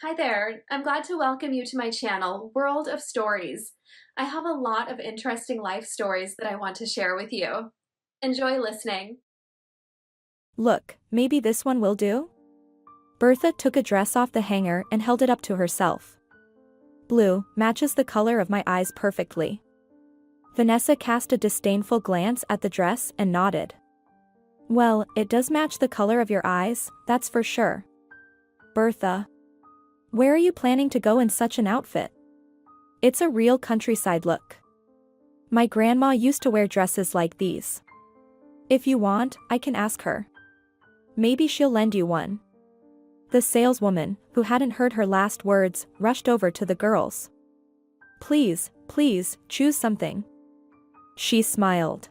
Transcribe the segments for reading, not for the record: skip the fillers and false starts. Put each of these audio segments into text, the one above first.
Hi there. I'm glad to welcome you to my channel, World of Stories. I have a lot of interesting life stories that I want to share with you. Enjoy listening. Look, maybe this one will do? Bertha took a dress off the hanger and held it up to herself. Blue matches the color of my eyes perfectly. Vanessa cast a disdainful glance at the dress and nodded. Well, it does match the color of your eyes, that's for sure. Bertha. Where are you planning to go in such an outfit? It's a real countryside look. My grandma used to wear dresses like these. If you want, I can ask her. Maybe she'll lend you one. The saleswoman, who hadn't heard her last words, rushed over to the girls. Please, please, choose something. She smiled.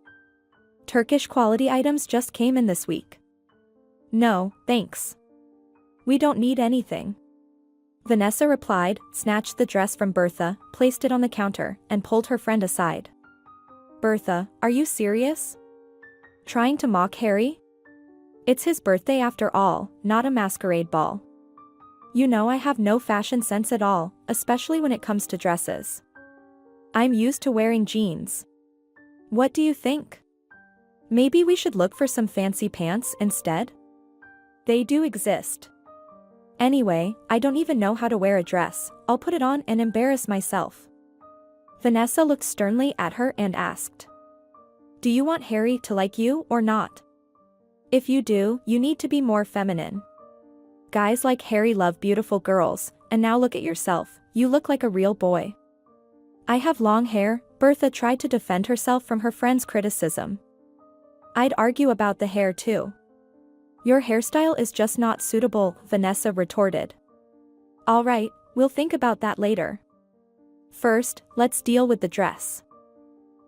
Turkish quality items just came in this week. No, thanks. We don't need anything. Vanessa replied, snatched the dress from Bertha, placed it on the counter, and pulled her friend aside. Bertha, are you serious? Trying to mock Harry? It's his birthday after all, not a masquerade ball. You know I have no fashion sense at all, especially when it comes to dresses. I'm used to wearing jeans. What do you think? Maybe we should look for some fancy pants instead? They do exist. Anyway, I don't even know how to wear a dress, I'll put it on and embarrass myself. Vanessa looked sternly at her and asked. Do you want Harry to like you or not? If you do, you need to be more feminine. Guys like Harry love beautiful girls, and now look at yourself, you look like a real boy. I have long hair, Bertha tried to defend herself from her friend's criticism. I'd argue about the hair too. Your hairstyle is just not suitable, Vanessa retorted. Alright, we'll think about that later. First, let's deal with the dress.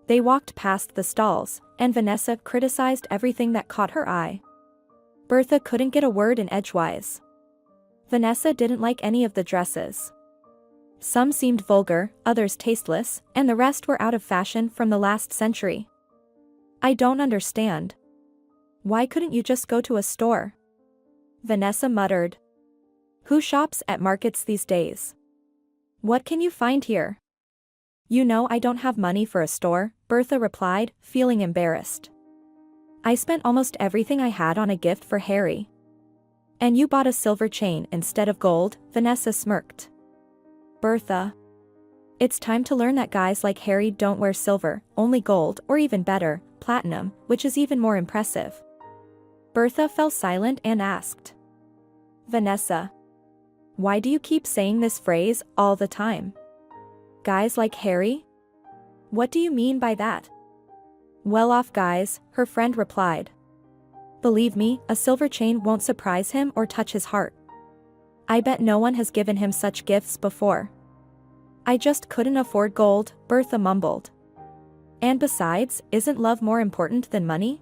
They walked past the stalls, and Vanessa criticized everything that caught her eye. Bertha couldn't get a word in edgewise. Vanessa didn't like any of the dresses. Some seemed vulgar, others tasteless, and the rest were out of fashion from the last century. I don't understand. Why couldn't you just go to a store? Vanessa muttered. Who shops at markets these days? What can you find here? You know I don't have money for a store, Bertha replied, feeling embarrassed. I spent almost everything I had on a gift for Harry. And you bought a silver chain instead of gold, Vanessa smirked. Bertha. It's time to learn that guys like Harry don't wear silver, only gold, or even better, platinum, which is even more impressive. Bertha fell silent and asked. Vanessa. Why do you keep saying this phrase all the time? Guys like Harry? What do you mean by that? Well-off guys, her friend replied. Believe me, a silver chain won't surprise him or touch his heart. I bet no one has given him such gifts before. I just couldn't afford gold, Bertha mumbled. And besides, isn't love more important than money?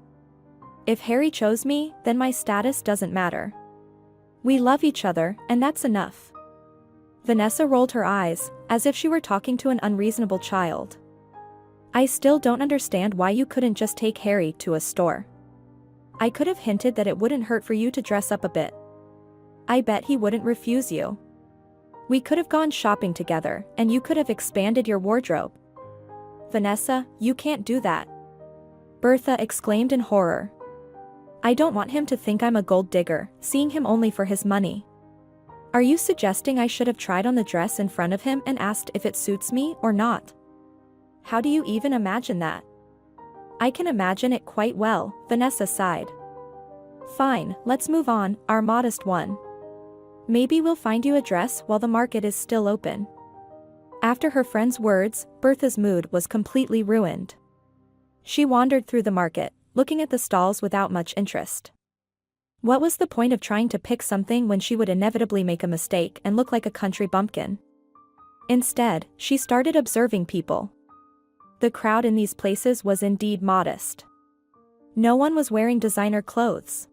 If Harry chose me, then my status doesn't matter. We love each other, and that's enough. Vanessa rolled her eyes, as if she were talking to an unreasonable child. I still don't understand why you couldn't just take Harry to a store. I could have hinted that it wouldn't hurt for you to dress up a bit. I bet he wouldn't refuse you. We could have gone shopping together, and you could have expanded your wardrobe. Vanessa, you can't do that. Bertha exclaimed in horror. I don't want him to think I'm a gold digger, seeing him only for his money. Are you suggesting I should have tried on the dress in front of him and asked if it suits me or not? How do you even imagine that? I can imagine it quite well, Vanessa sighed. Fine, let's move on, our modest one. Maybe we'll find you a dress while the market is still open. After her friend's words, Bertha's mood was completely ruined. She wandered through the market, looking at the stalls without much interest. What was the point of trying to pick something when she would inevitably make a mistake and look like a country bumpkin? Instead, she started observing people. The crowd in these places was indeed modest. No one was wearing designer clothes.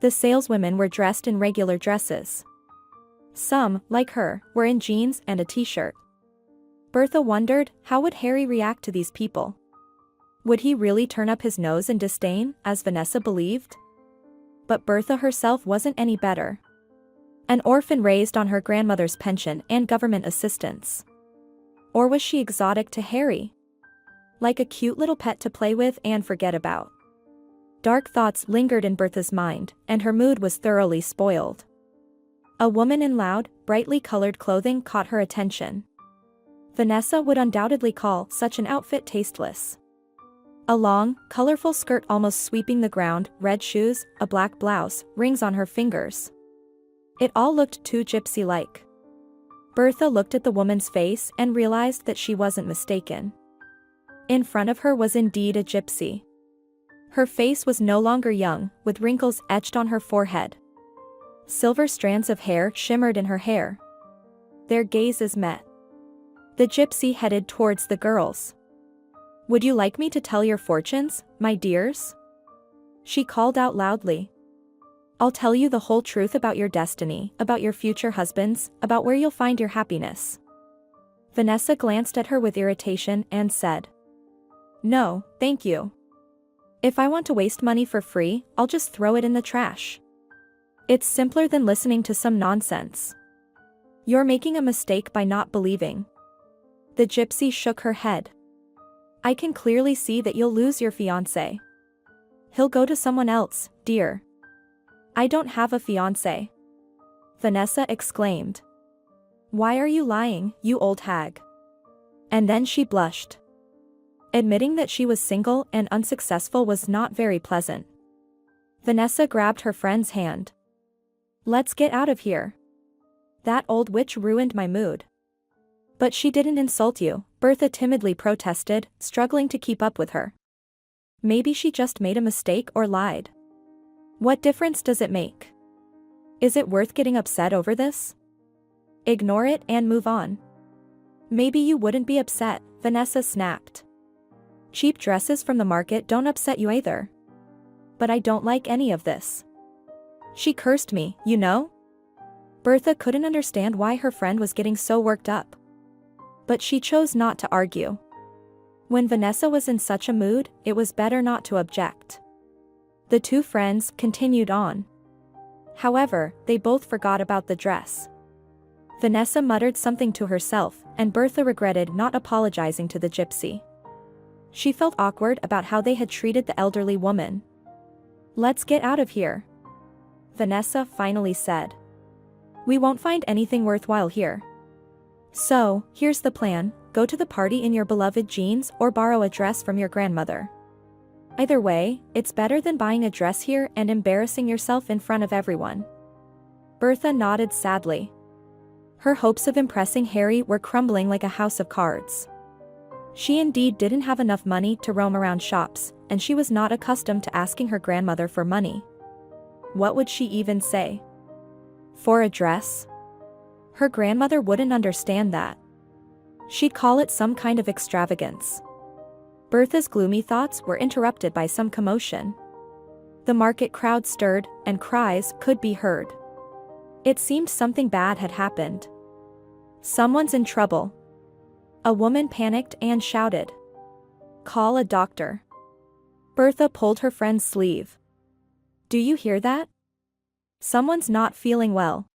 The saleswomen were dressed in regular dresses. Some, like her, were in jeans and a t-shirt. Bertha wondered, how would Harry react to these people? Would he really turn up his nose in disdain, as Vanessa believed? But Bertha herself wasn't any better. An orphan raised on her grandmother's pension and government assistance. Or was she exotic to Harry? Like a cute little pet to play with and forget about. Dark thoughts lingered in Bertha's mind, and her mood was thoroughly spoiled. A woman in loud, brightly colored clothing caught her attention. Vanessa would undoubtedly call such an outfit tasteless. A long, colorful skirt almost sweeping the ground, red shoes, a black blouse, rings on her fingers. It all looked too gypsy-like. Bertha looked at the woman's face and realized that she wasn't mistaken. In front of her was indeed a gypsy. Her face was no longer young, with wrinkles etched on her forehead. Silver strands of hair shimmered in her hair. Their gazes met. The gypsy headed towards the girls. "Would you like me to tell your fortunes, my dears?" She called out loudly. "I'll tell you the whole truth about your destiny, about your future husbands, about where you'll find your happiness." Vanessa glanced at her with irritation and said, "No, thank you. If I want to waste money for free, I'll just throw it in the trash. It's simpler than listening to some nonsense. You're making a mistake by not believing." The gypsy shook her head. "I can clearly see that you'll lose your fiancé. He'll go to someone else, dear." "I don't have a fiancé," Vanessa exclaimed. "Why are you lying, you old hag?" And then she blushed. Admitting that she was single and unsuccessful was not very pleasant. Vanessa grabbed her friend's hand. "Let's get out of here. That old witch ruined my mood." "But she didn't insult you," Bertha timidly protested, struggling to keep up with her. "Maybe she just made a mistake or lied. What difference does it make? Is it worth getting upset over this? Ignore it and move on." "Maybe you wouldn't be upset," Vanessa snapped. "Cheap dresses from the market don't upset you either. But I don't like any of this. She cursed me, you know?" Bertha couldn't understand why her friend was getting so worked up. But she chose not to argue. When Vanessa was in such a mood, it was better not to object. The two friends continued on. However, they both forgot about the dress. Vanessa muttered something to herself, and Bertha regretted not apologizing to the gypsy. She felt awkward about how they had treated the elderly woman. "Let's get out of here," Vanessa finally said. "We won't find anything worthwhile here. So, here's the plan: go to the party in your beloved jeans or borrow a dress from your grandmother. Either way, it's better than buying a dress here and embarrassing yourself in front of everyone." Bertha nodded sadly. Her hopes of impressing Harry were crumbling like a house of cards. She indeed didn't have enough money to roam around shops, and she was not accustomed to asking her grandmother for money. What would she even say? For a dress? Her grandmother wouldn't understand that. She'd call it some kind of extravagance. Bertha's gloomy thoughts were interrupted by some commotion. The market crowd stirred, and cries could be heard. It seemed something bad had happened. "Someone's in trouble." A woman panicked and shouted, "Call a doctor." Bertha pulled her friend's sleeve. "Do you hear that? Someone's not feeling well.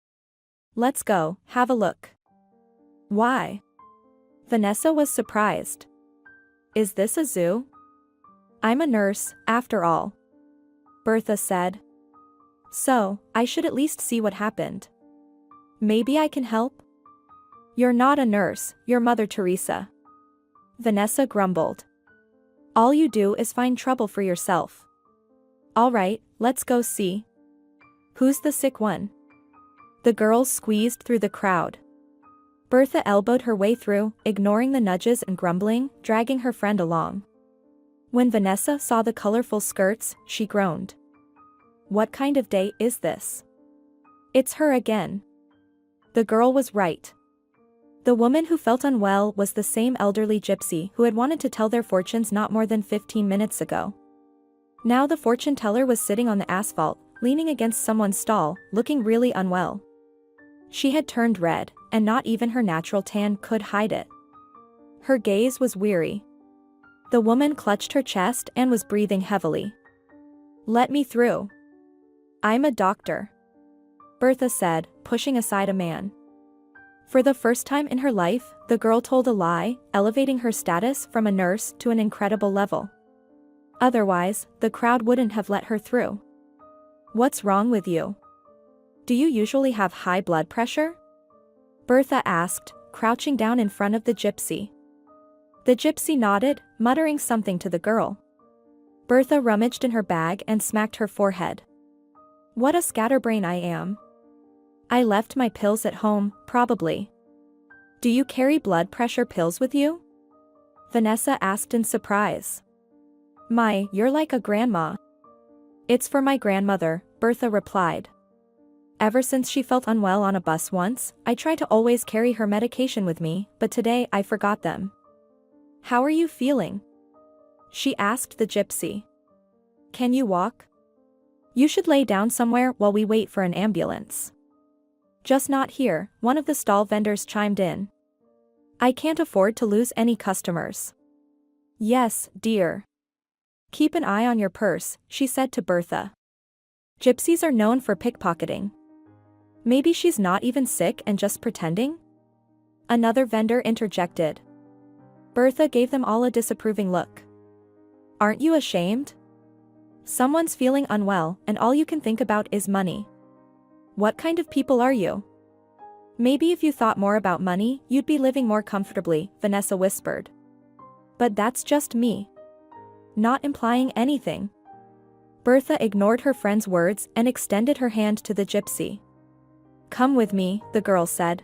Let's go, have a look." "Why?" Vanessa was surprised. "Is this a zoo?" "I'm a nurse, after all," Bertha said. "So, I should at least see what happened. Maybe I can help?" "You're not a nurse, you're Mother Teresa," Vanessa grumbled. "All you do is find trouble for yourself." "All right, let's go see. Who's the sick one?" The girls squeezed through the crowd. Bertha elbowed her way through, ignoring the nudges and grumbling, dragging her friend along. When Vanessa saw the colorful skirts, she groaned. What kind of day is this? It's her again. The girl was right. The woman who felt unwell was the same elderly gypsy who had wanted to tell their fortunes not more than 15 minutes ago. Now the fortune teller was sitting on the asphalt, leaning against someone's stall, looking really unwell. She had turned red, and not even her natural tan could hide it. Her gaze was weary. The woman clutched her chest and was breathing heavily. "Let me through. I'm a doctor." Bertha said, pushing aside a man. For the first time in her life, the girl told a lie, elevating her status from a nurse to an incredible level. Otherwise, the crowd wouldn't have let her through. What's wrong with you? Do you usually have high blood pressure? Bertha asked, crouching down in front of the gypsy. The gypsy nodded, muttering something to the girl. Bertha rummaged in her bag and smacked her forehead. What a scatterbrain I am. I left my pills at home, probably. Do you carry blood pressure pills with you? Vanessa asked in surprise. My, you're like a grandma. It's for my grandmother, Bertha replied. Ever since she felt unwell on a bus once, I try to always carry her medication with me, but today I forgot them. How are you feeling? She asked the gypsy. Can you walk? You should lay down somewhere while we wait for an ambulance. Just not here, one of the stall vendors chimed in. I can't afford to lose any customers. Yes, dear. Keep an eye on your purse, she said to Bertha. Gypsies are known for pickpocketing. Maybe she's not even sick and just pretending? Another vendor interjected. Bertha gave them all a disapproving look. Aren't you ashamed? Someone's feeling unwell and all you can think about is money. What kind of people are you? Maybe if you thought more about money, you'd be living more comfortably, Vanessa whispered. But that's just me. Not implying anything. Bertha ignored her friend's words and extended her hand to the gypsy. Come with me, the girl said.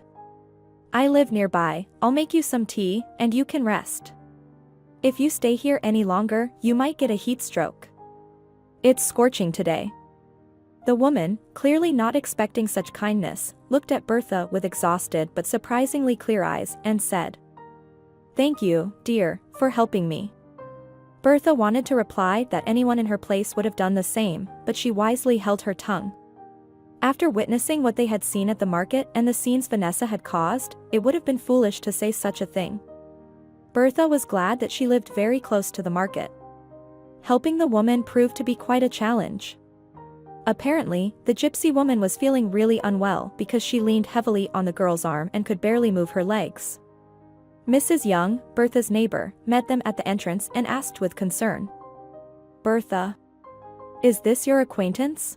I live nearby, I'll make you some tea, and you can rest. If you stay here any longer, you might get a heat stroke. It's scorching today. The woman, clearly not expecting such kindness, looked at Bertha with exhausted but surprisingly clear eyes and said, Thank you, dear, for helping me. Bertha wanted to reply that anyone in her place would have done the same, but she wisely held her tongue. After witnessing what they had seen at the market and the scenes Vanessa had caused, it would have been foolish to say such a thing. Bertha was glad that she lived very close to the market. Helping the woman proved to be quite a challenge. Apparently, the gypsy woman was feeling really unwell because she leaned heavily on the girl's arm and could barely move her legs. Mrs. Young, Bertha's neighbor, met them at the entrance and asked with concern. Bertha. Is this your acquaintance?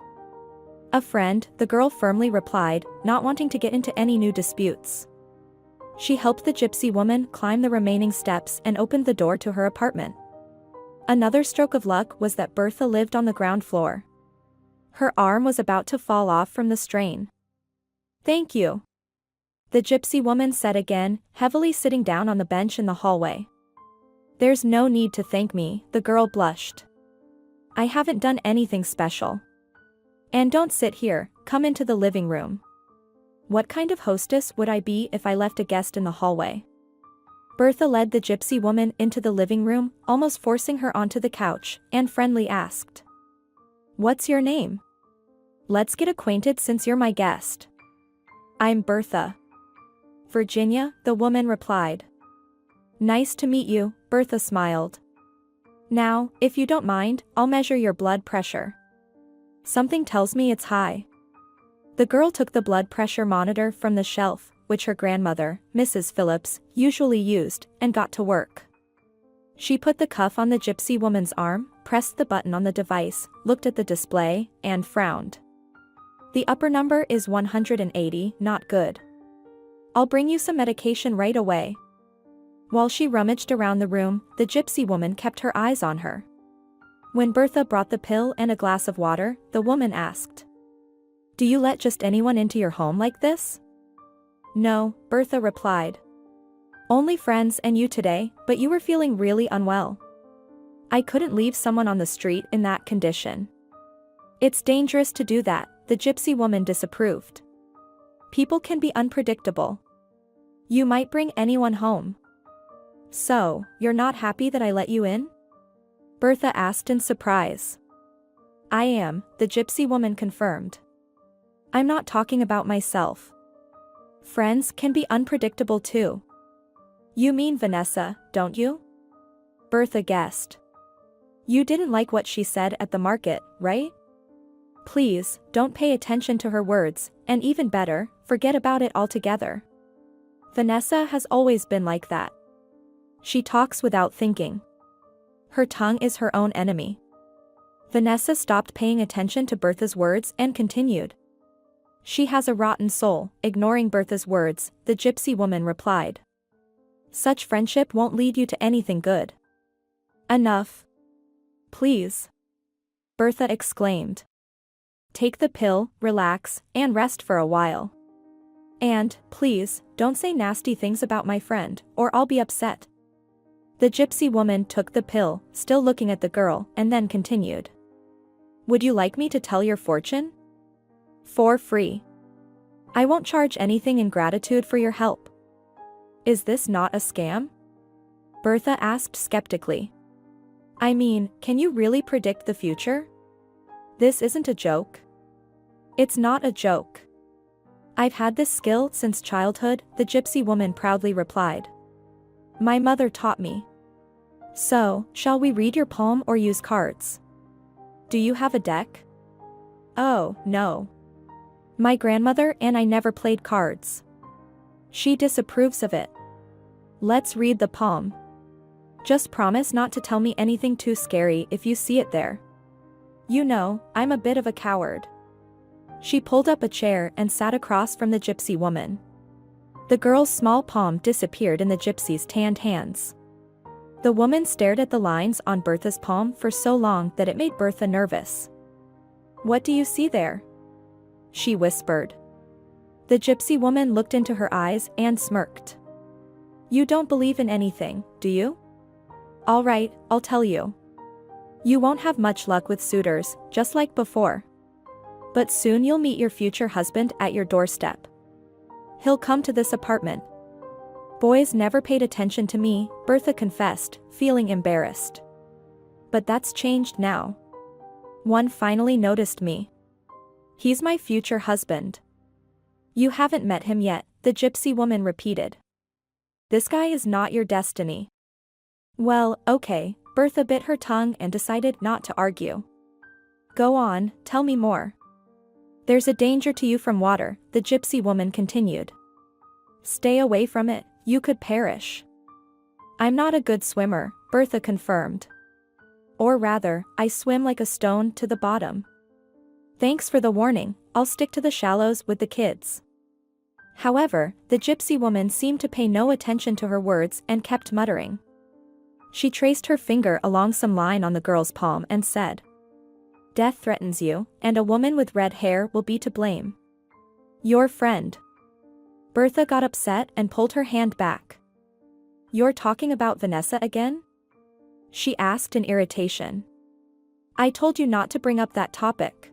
A friend, the girl firmly replied, not wanting to get into any new disputes. She helped the gypsy woman climb the remaining steps and opened the door to her apartment. Another stroke of luck was that Bertha lived on the ground floor. Her arm was about to fall off from the strain. Thank you. The gypsy woman said again, heavily sitting down on the bench in the hallway. There's no need to thank me, the girl blushed. I haven't done anything special. And don't sit here, come into the living room. What kind of hostess would I be if I left a guest in the hallway? Bertha led the gypsy woman into the living room, almost forcing her onto the couch, and friendly asked. What's your name? Let's get acquainted since you're my guest. I'm Bertha. Virginia, the woman replied. Nice to meet you, Bertha smiled. Now, if you don't mind, I'll measure your blood pressure. Something tells me it's high. The girl took the blood pressure monitor from the shelf, which her grandmother, Mrs. Phillips, usually used, and got to work. She put the cuff on the gypsy woman's arm, pressed the button on the device, looked at the display, and frowned. The upper number is 180, not good. I'll bring you some medication right away. While she rummaged around the room, the gypsy woman kept her eyes on her. When Bertha brought the pill and a glass of water, the woman asked. Do you let just anyone into your home like this? No, Bertha replied. Only friends and you today, but you were feeling really unwell. I couldn't leave someone on the street in that condition. It's dangerous to do that, the gypsy woman disapproved. People can be unpredictable. You might bring anyone home. So, you're not happy that I let you in? Bertha asked in surprise. I am, the gypsy woman confirmed. I'm not talking about myself. Friends can be unpredictable too. You mean Vanessa, don't you? Bertha guessed. You didn't like what she said at the market, right? Please, don't pay attention to her words, and even better, forget about it altogether. Vanessa has always been like that. She talks without thinking. Her tongue is her own enemy. Vanessa stopped paying attention to Bertha's words and continued. She has a rotten soul. Ignoring Bertha's words, the gypsy woman replied. Such friendship won't lead you to anything good. Enough. Please. Bertha exclaimed. Take the pill, relax, and rest for a while. And, please, don't say nasty things about my friend, or I'll be upset. The gypsy woman took the pill, still looking at the girl, and then continued. Would you like me to tell your fortune? For free. I won't charge anything in gratitude for your help. Is this not a scam? Bertha asked skeptically. I mean, can you really predict the future? This isn't a joke. It's not a joke. I've had this skill since childhood, the gypsy woman proudly replied. My mother taught me. So, shall we read your poem or use cards? Do you have a deck? Oh, no. My grandmother and I never played cards. She disapproves of it. Let's read the poem. Just promise not to tell me anything too scary if you see it there. You know, I'm a bit of a coward. She pulled up a chair and sat across from the gypsy woman. The girl's small palm disappeared in the gypsy's tanned hands. The woman stared at the lines on Bertha's palm for so long that it made Bertha nervous. What do you see there? She whispered. The gypsy woman looked into her eyes and smirked. You don't believe in anything, do you? All right, I'll tell you. You won't have much luck with suitors, just like before. But soon you'll meet your future husband at your doorstep. He'll come to this apartment. Boys never paid attention to me, Bertha confessed, feeling embarrassed. But that's changed now. One finally noticed me. He's my future husband. You haven't met him yet, the gypsy woman repeated. This guy is not your destiny. Well, okay, Bertha bit her tongue and decided not to argue. Go on, tell me more. There's a danger to you from water, the gypsy woman continued. Stay away from it, you could perish. I'm not a good swimmer, Bertha confirmed. Or rather, I swim like a stone to the bottom. Thanks for the warning, I'll stick to the shallows with the kids. However, the gypsy woman seemed to pay no attention to her words and kept muttering. She traced her finger along some line on the girl's palm and said. Death threatens you, and a woman with red hair will be to blame. Your friend. Bertha got upset and pulled her hand back. You're talking about Vanessa again? She asked in irritation. I told you not to bring up that topic.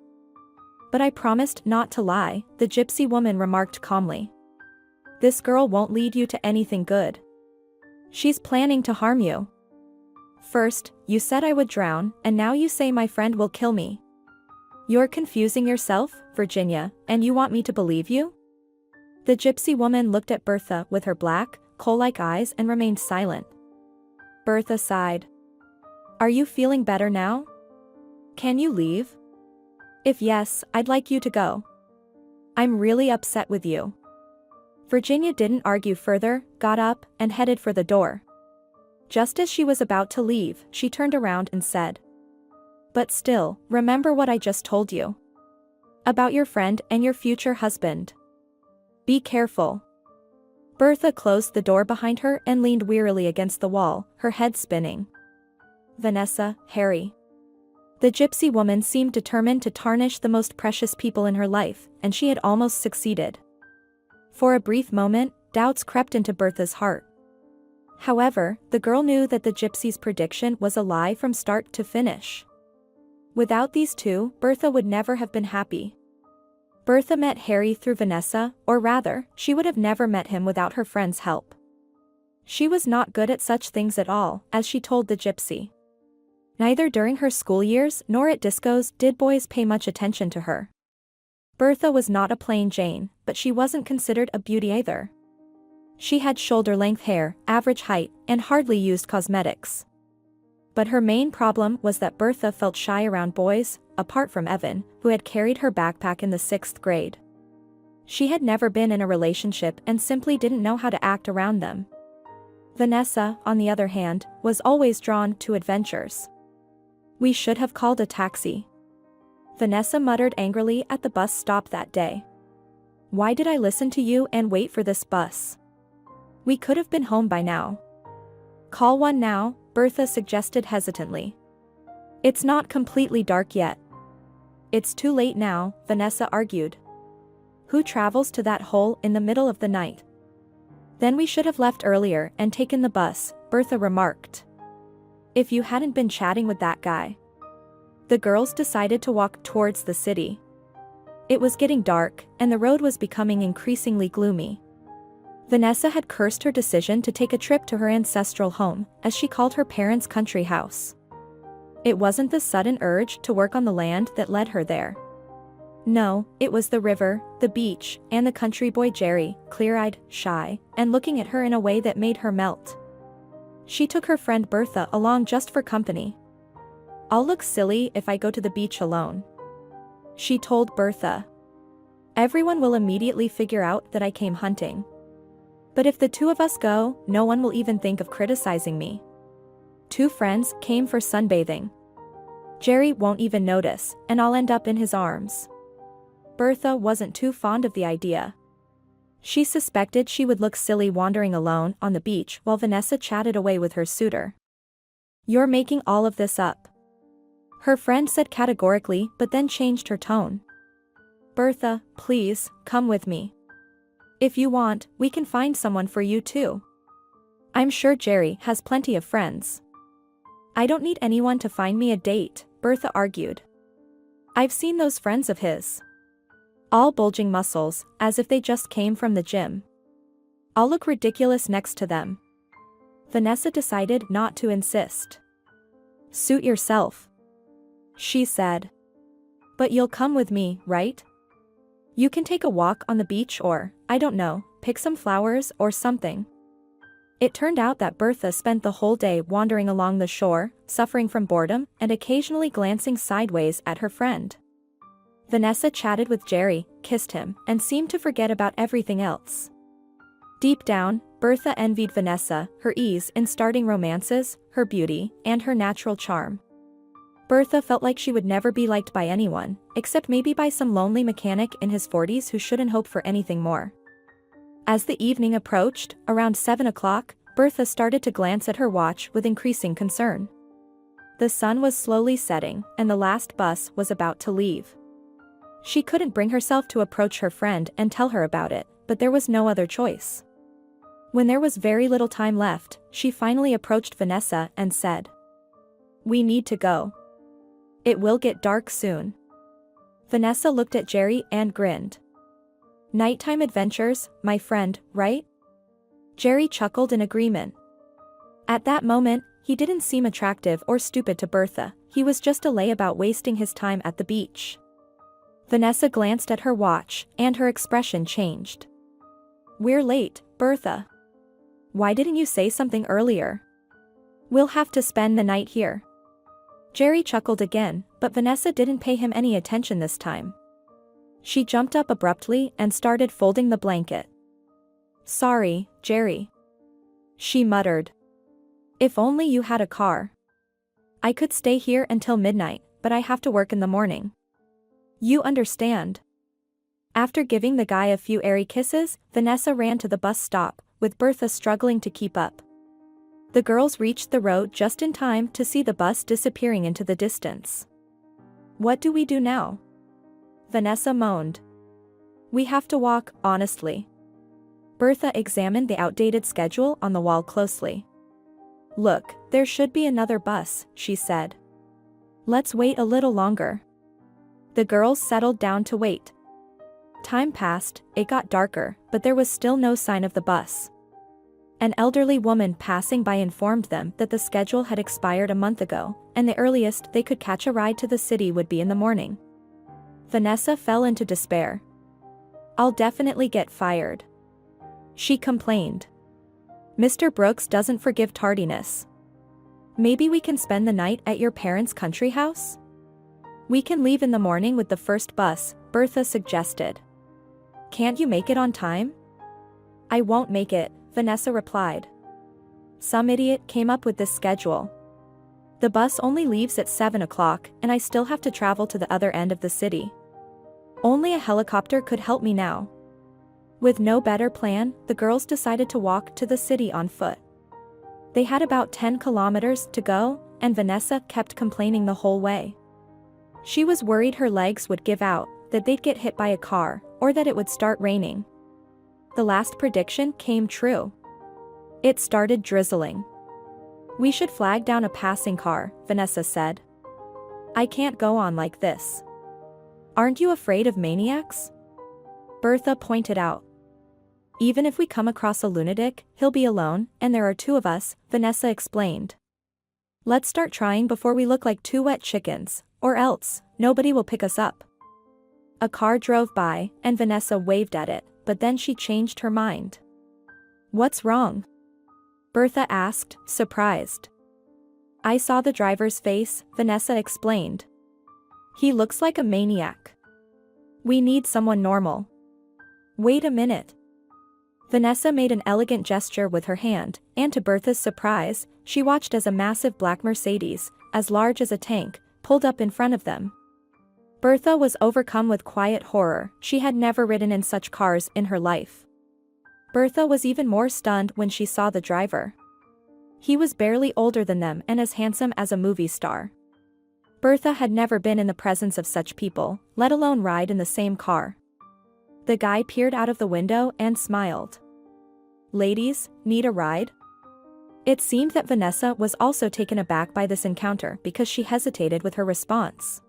But I promised not to lie, the gypsy woman remarked calmly. This girl won't lead you to anything good. She's planning to harm you. First, you said I would drown, and now you say my friend will kill me. You're confusing yourself, Virginia, and you want me to believe you? The gypsy woman looked at Bertha with her black, coal-like eyes and remained silent. Bertha sighed. Are you feeling better now? Can you leave? If yes, I'd like you to go. I'm really upset with you. Virginia didn't argue further, got up, and headed for the door. Just as she was about to leave, she turned around and said. But still, remember what I just told you. About your friend and your future husband. Be careful. Bertha closed the door behind her and leaned wearily against the wall, her head spinning. Vanessa, Harry. The gypsy woman seemed determined to tarnish the most precious people in her life, and she had almost succeeded. For a brief moment, doubts crept into Bertha's heart. However, the girl knew that the gypsy's prediction was a lie from start to finish. Without these two, Bertha would never have been happy. Bertha met Harry through Vanessa, or rather, she would have never met him without her friend's help. She was not good at such things at all, as she told the gypsy. Neither during her school years nor at discos did boys pay much attention to her. Bertha was not a plain Jane, but she wasn't considered a beauty either. She had shoulder-length hair, average height, and hardly used cosmetics. But her main problem was that Bertha felt shy around boys, apart from Evan, who had carried her backpack in the 6th grade. She had never been in a relationship and simply didn't know how to act around them. Vanessa, on the other hand, was always drawn to adventures. We should have called a taxi. Vanessa muttered angrily at the bus stop that day. Why did I listen to you and wait for this bus? We could have been home by now. Call one now, Bertha suggested hesitantly. It's not completely dark yet. It's too late now, Vanessa argued. Who travels to that hole in the middle of the night? Then we should have left earlier and taken the bus, Bertha remarked. If you hadn't been chatting with that guy. The girls decided to walk towards the city. It was getting dark, and the road was becoming increasingly gloomy. Vanessa had cursed her decision to take a trip to her ancestral home, as she called her parents' country house. It wasn't the sudden urge to work on the land that led her there. No, it was the river, the beach, and the country boy Jerry, clear-eyed, shy, and looking at her in a way that made her melt. She took her friend Bertha along just for company. I'll look silly if I go to the beach alone, she told Bertha. Everyone will immediately figure out that I came hunting. But if the two of us go, no one will even think of criticizing me. 2 friends came for sunbathing. Jerry won't even notice, and I'll end up in his arms. Bertha wasn't too fond of the idea. She suspected she would look silly wandering alone on the beach while Vanessa chatted away with her suitor. You're making all of this up, her friend said categorically, but then changed her tone. Bertha, please, come with me. If you want, we can find someone for you too. I'm sure Jerry has plenty of friends. I don't need anyone to find me a date, Bertha argued. I've seen those friends of his. All bulging muscles, as if they just came from the gym. I'll look ridiculous next to them. Vanessa decided not to insist. Suit yourself, she said. But you'll come with me, right? You can take a walk on the beach or, I don't know, pick some flowers or something. It turned out that Bertha spent the whole day wandering along the shore, suffering from boredom and occasionally glancing sideways at her friend. Vanessa chatted with Jerry, kissed him, and seemed to forget about everything else. Deep down, Bertha envied Vanessa, her ease in starting romances, her beauty, and her natural charm. Bertha felt like she would never be liked by anyone, except maybe by some lonely mechanic in his 40s who shouldn't hope for anything more. As the evening approached, around 7 o'clock, Bertha started to glance at her watch with increasing concern. The sun was slowly setting, and the last bus was about to leave. She couldn't bring herself to approach her friend and tell her about it, but there was no other choice. When there was very little time left, she finally approached Vanessa and said, "We need to go. It will get dark soon." Vanessa looked at Jerry and grinned. "Nighttime adventures, my friend, right?" Jerry chuckled in agreement. At that moment, he didn't seem attractive or stupid to Bertha, he was just a layabout wasting his time at the beach. Vanessa glanced at her watch, and her expression changed. "We're late, Bertha. Why didn't you say something earlier? We'll have to spend the night here." Jerry chuckled again, but Vanessa didn't pay him any attention this time. She jumped up abruptly and started folding the blanket. "Sorry, Jerry," she muttered. "If only you had a car. I could stay here until midnight, but I have to work in the morning. You understand." After giving the guy a few airy kisses, Vanessa ran to the bus stop, with Bertha struggling to keep up. The girls reached the road just in time to see the bus disappearing into the distance. "What do we do now?" Vanessa moaned. "We have to walk, honestly." Bertha examined the outdated schedule on the wall closely. "Look, there should be another bus," she said. "Let's wait a little longer." The girls settled down to wait. Time passed, it got darker, but there was still no sign of the bus. An elderly woman passing by informed them that the schedule had expired a month ago, and the earliest they could catch a ride to the city would be in the morning. Vanessa fell into despair. "I'll definitely get fired," she complained. "Mr. Brooks doesn't forgive tardiness. Maybe we can spend the night at your parents' country house?" We can leave in the morning with the first bus, Bertha suggested. Can't you make it on time? I won't make it, Vanessa replied. Some idiot came up with this schedule. The bus only leaves at 7 o'clock and I still have to travel to the other end of the city. Only a helicopter could help me now. With no better plan, the girls decided to walk to the city on foot. They had about 10 kilometers to go, and Vanessa kept complaining the whole way. She was worried her legs would give out, that they'd get hit by a car, or that it would start raining. The last prediction came true. It started drizzling. We should flag down a passing car, Vanessa said. I can't go on like this. Aren't you afraid of maniacs? Bertha pointed out. Even if we come across a lunatic, he'll be alone, and there are 2 of us, Vanessa explained. Let's start trying before we look like 2 wet chickens, or else, nobody will pick us up. A car drove by, and Vanessa waved at it, but then she changed her mind. What's wrong? Bertha asked, surprised. I saw the driver's face, Vanessa explained. He looks like a maniac. We need someone normal. Wait a minute. Vanessa made an elegant gesture with her hand, and to Bertha's surprise, she watched as a massive black Mercedes, as large as a tank, pulled up in front of them. Bertha was overcome with quiet horror. She had never ridden in such cars in her life. Bertha was even more stunned when she saw the driver. He was barely older than them and as handsome as a movie star. Bertha had never been in the presence of such people, let alone ride in the same car. The guy peered out of the window and smiled. Ladies, need a ride? It seemed that Vanessa was also taken aback by this encounter because she hesitated with her response.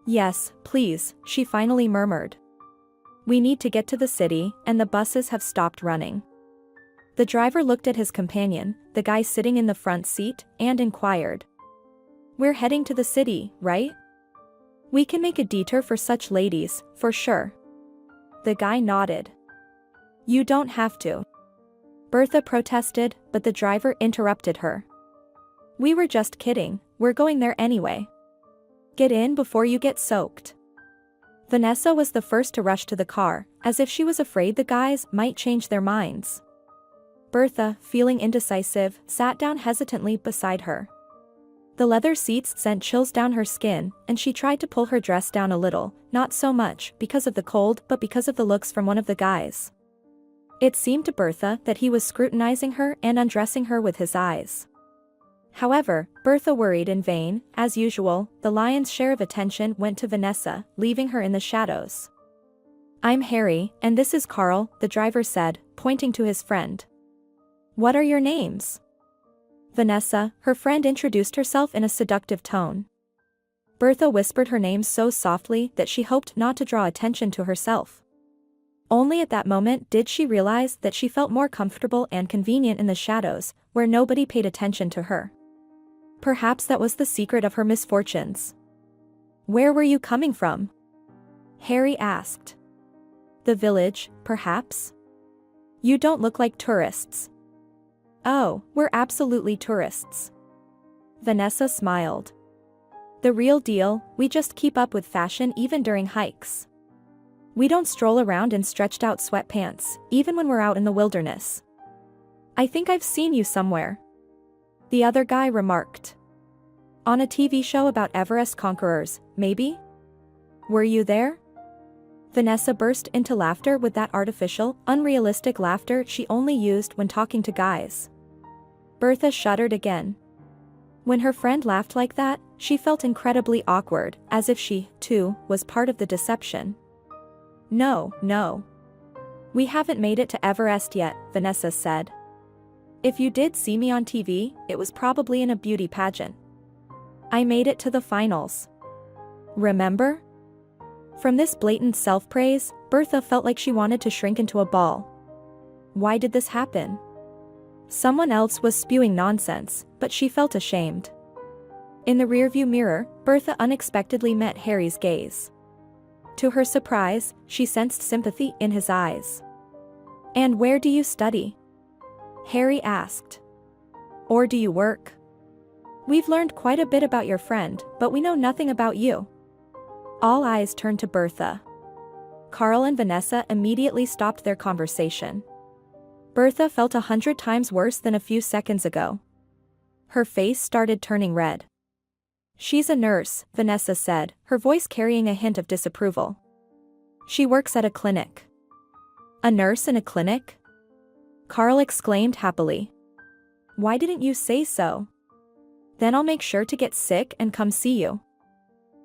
Yes, please, she finally murmured. We need to get to the city, and the buses have stopped running. The driver looked at his companion, the guy sitting in the front seat, and inquired. We're heading to the city, right? We can make a detour for such ladies, for sure. The guy nodded. You don't have to. Bertha protested, but the driver interrupted her. We were just kidding, we're going there anyway. Get in before you get soaked. Vanessa was the first to rush to the car, as if she was afraid the guys might change their minds. Bertha, feeling indecisive, sat down hesitantly beside her. The leather seats sent chills down her skin, and she tried to pull her dress down a little, not so much because of the cold but because of the looks from one of the guys. It seemed to Bertha that he was scrutinizing her and undressing her with his eyes. However, Bertha worried in vain. As usual, the lion's share of attention went to Vanessa, leaving her in the shadows. I'm Harry, and this is Carl, the driver said, pointing to his friend. What are your names? Vanessa, her friend introduced herself in a seductive tone. Bertha whispered her name so softly that she hoped not to draw attention to herself. Only at that moment did she realize that she felt more comfortable and convenient in the shadows, where nobody paid attention to her. Perhaps that was the secret of her misfortunes. Where were you coming from? Harry asked. The village, perhaps? You don't look like tourists. Oh, we're absolutely tourists. Vanessa smiled. The real deal, we just keep up with fashion even during hikes. We don't stroll around in stretched out sweatpants, even when we're out in the wilderness. I think I've seen you somewhere. The other guy remarked. On a TV show about Everest conquerors, maybe? Were you there? Vanessa burst into laughter with that artificial, unrealistic laughter she only used when talking to guys. Bertha shuddered again. When her friend laughed like that, she felt incredibly awkward, as if she, too, was part of the deception. No, no. We haven't made it to Everest yet, Vanessa said. If you did see me on TV, it was probably in a beauty pageant. I made it to the finals. Remember? From this blatant self-praise, Bertha felt like she wanted to shrink into a ball. Why did this happen? Someone else was spewing nonsense, but she felt ashamed. In the rearview mirror, Bertha unexpectedly met Harry's gaze. To her surprise, she sensed sympathy in his eyes. And where do you study? Harry asked. Or do you work? We've learned quite a bit about your friend, but we know nothing about you. All eyes turned to Bertha. Carl and Vanessa immediately stopped their conversation. Bertha felt 100 times worse than a few seconds ago. Her face started turning red. "She's a nurse," Vanessa said, her voice carrying a hint of disapproval. "She works at a clinic." "A nurse in a clinic?" Carl exclaimed happily. "Why didn't you say so? Then I'll make sure to get sick and come see you.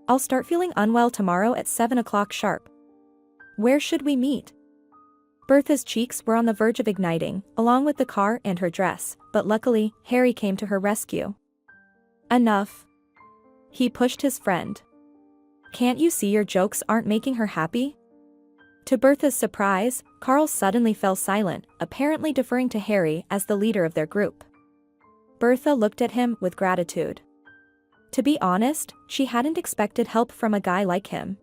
I'll start feeling unwell tomorrow at 7 o'clock sharp. Where should we meet?" Bertha's cheeks were on the verge of igniting, along with the car and her dress, but luckily, Harry came to her rescue. "Enough." He pushed his friend. "Can't you see your jokes aren't making her happy?" To Bertha's surprise, Carl suddenly fell silent, apparently deferring to Harry as the leader of their group. Bertha looked at him with gratitude. To be honest, she hadn't expected help from a guy like him.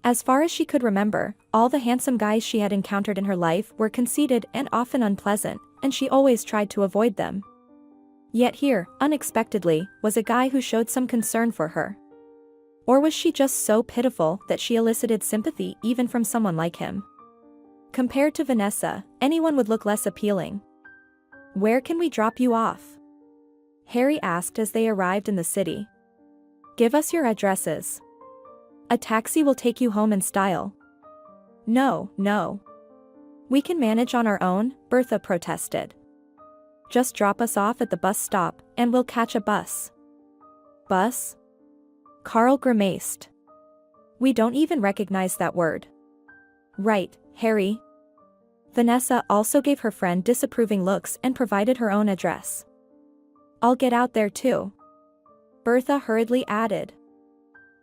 As far as she could remember, all the handsome guys she had encountered in her life were conceited and often unpleasant, and she always tried to avoid them. Yet here, unexpectedly, was a guy who showed some concern for her. Or was she just so pitiful that she elicited sympathy even from someone like him? Compared to Vanessa, anyone would look less appealing. "Where can we drop you off?" Harry asked as they arrived in the city. "Give us your addresses. A taxi will take you home in style." No. "We can manage on our own," Bertha protested. "Just drop us off at the bus stop, and we'll catch a bus." "Bus?" Carl grimaced. "We don't even recognize that word." "Right, Harry." Vanessa also gave her friend disapproving looks and provided her own address. "I'll get out there too," Bertha hurriedly added.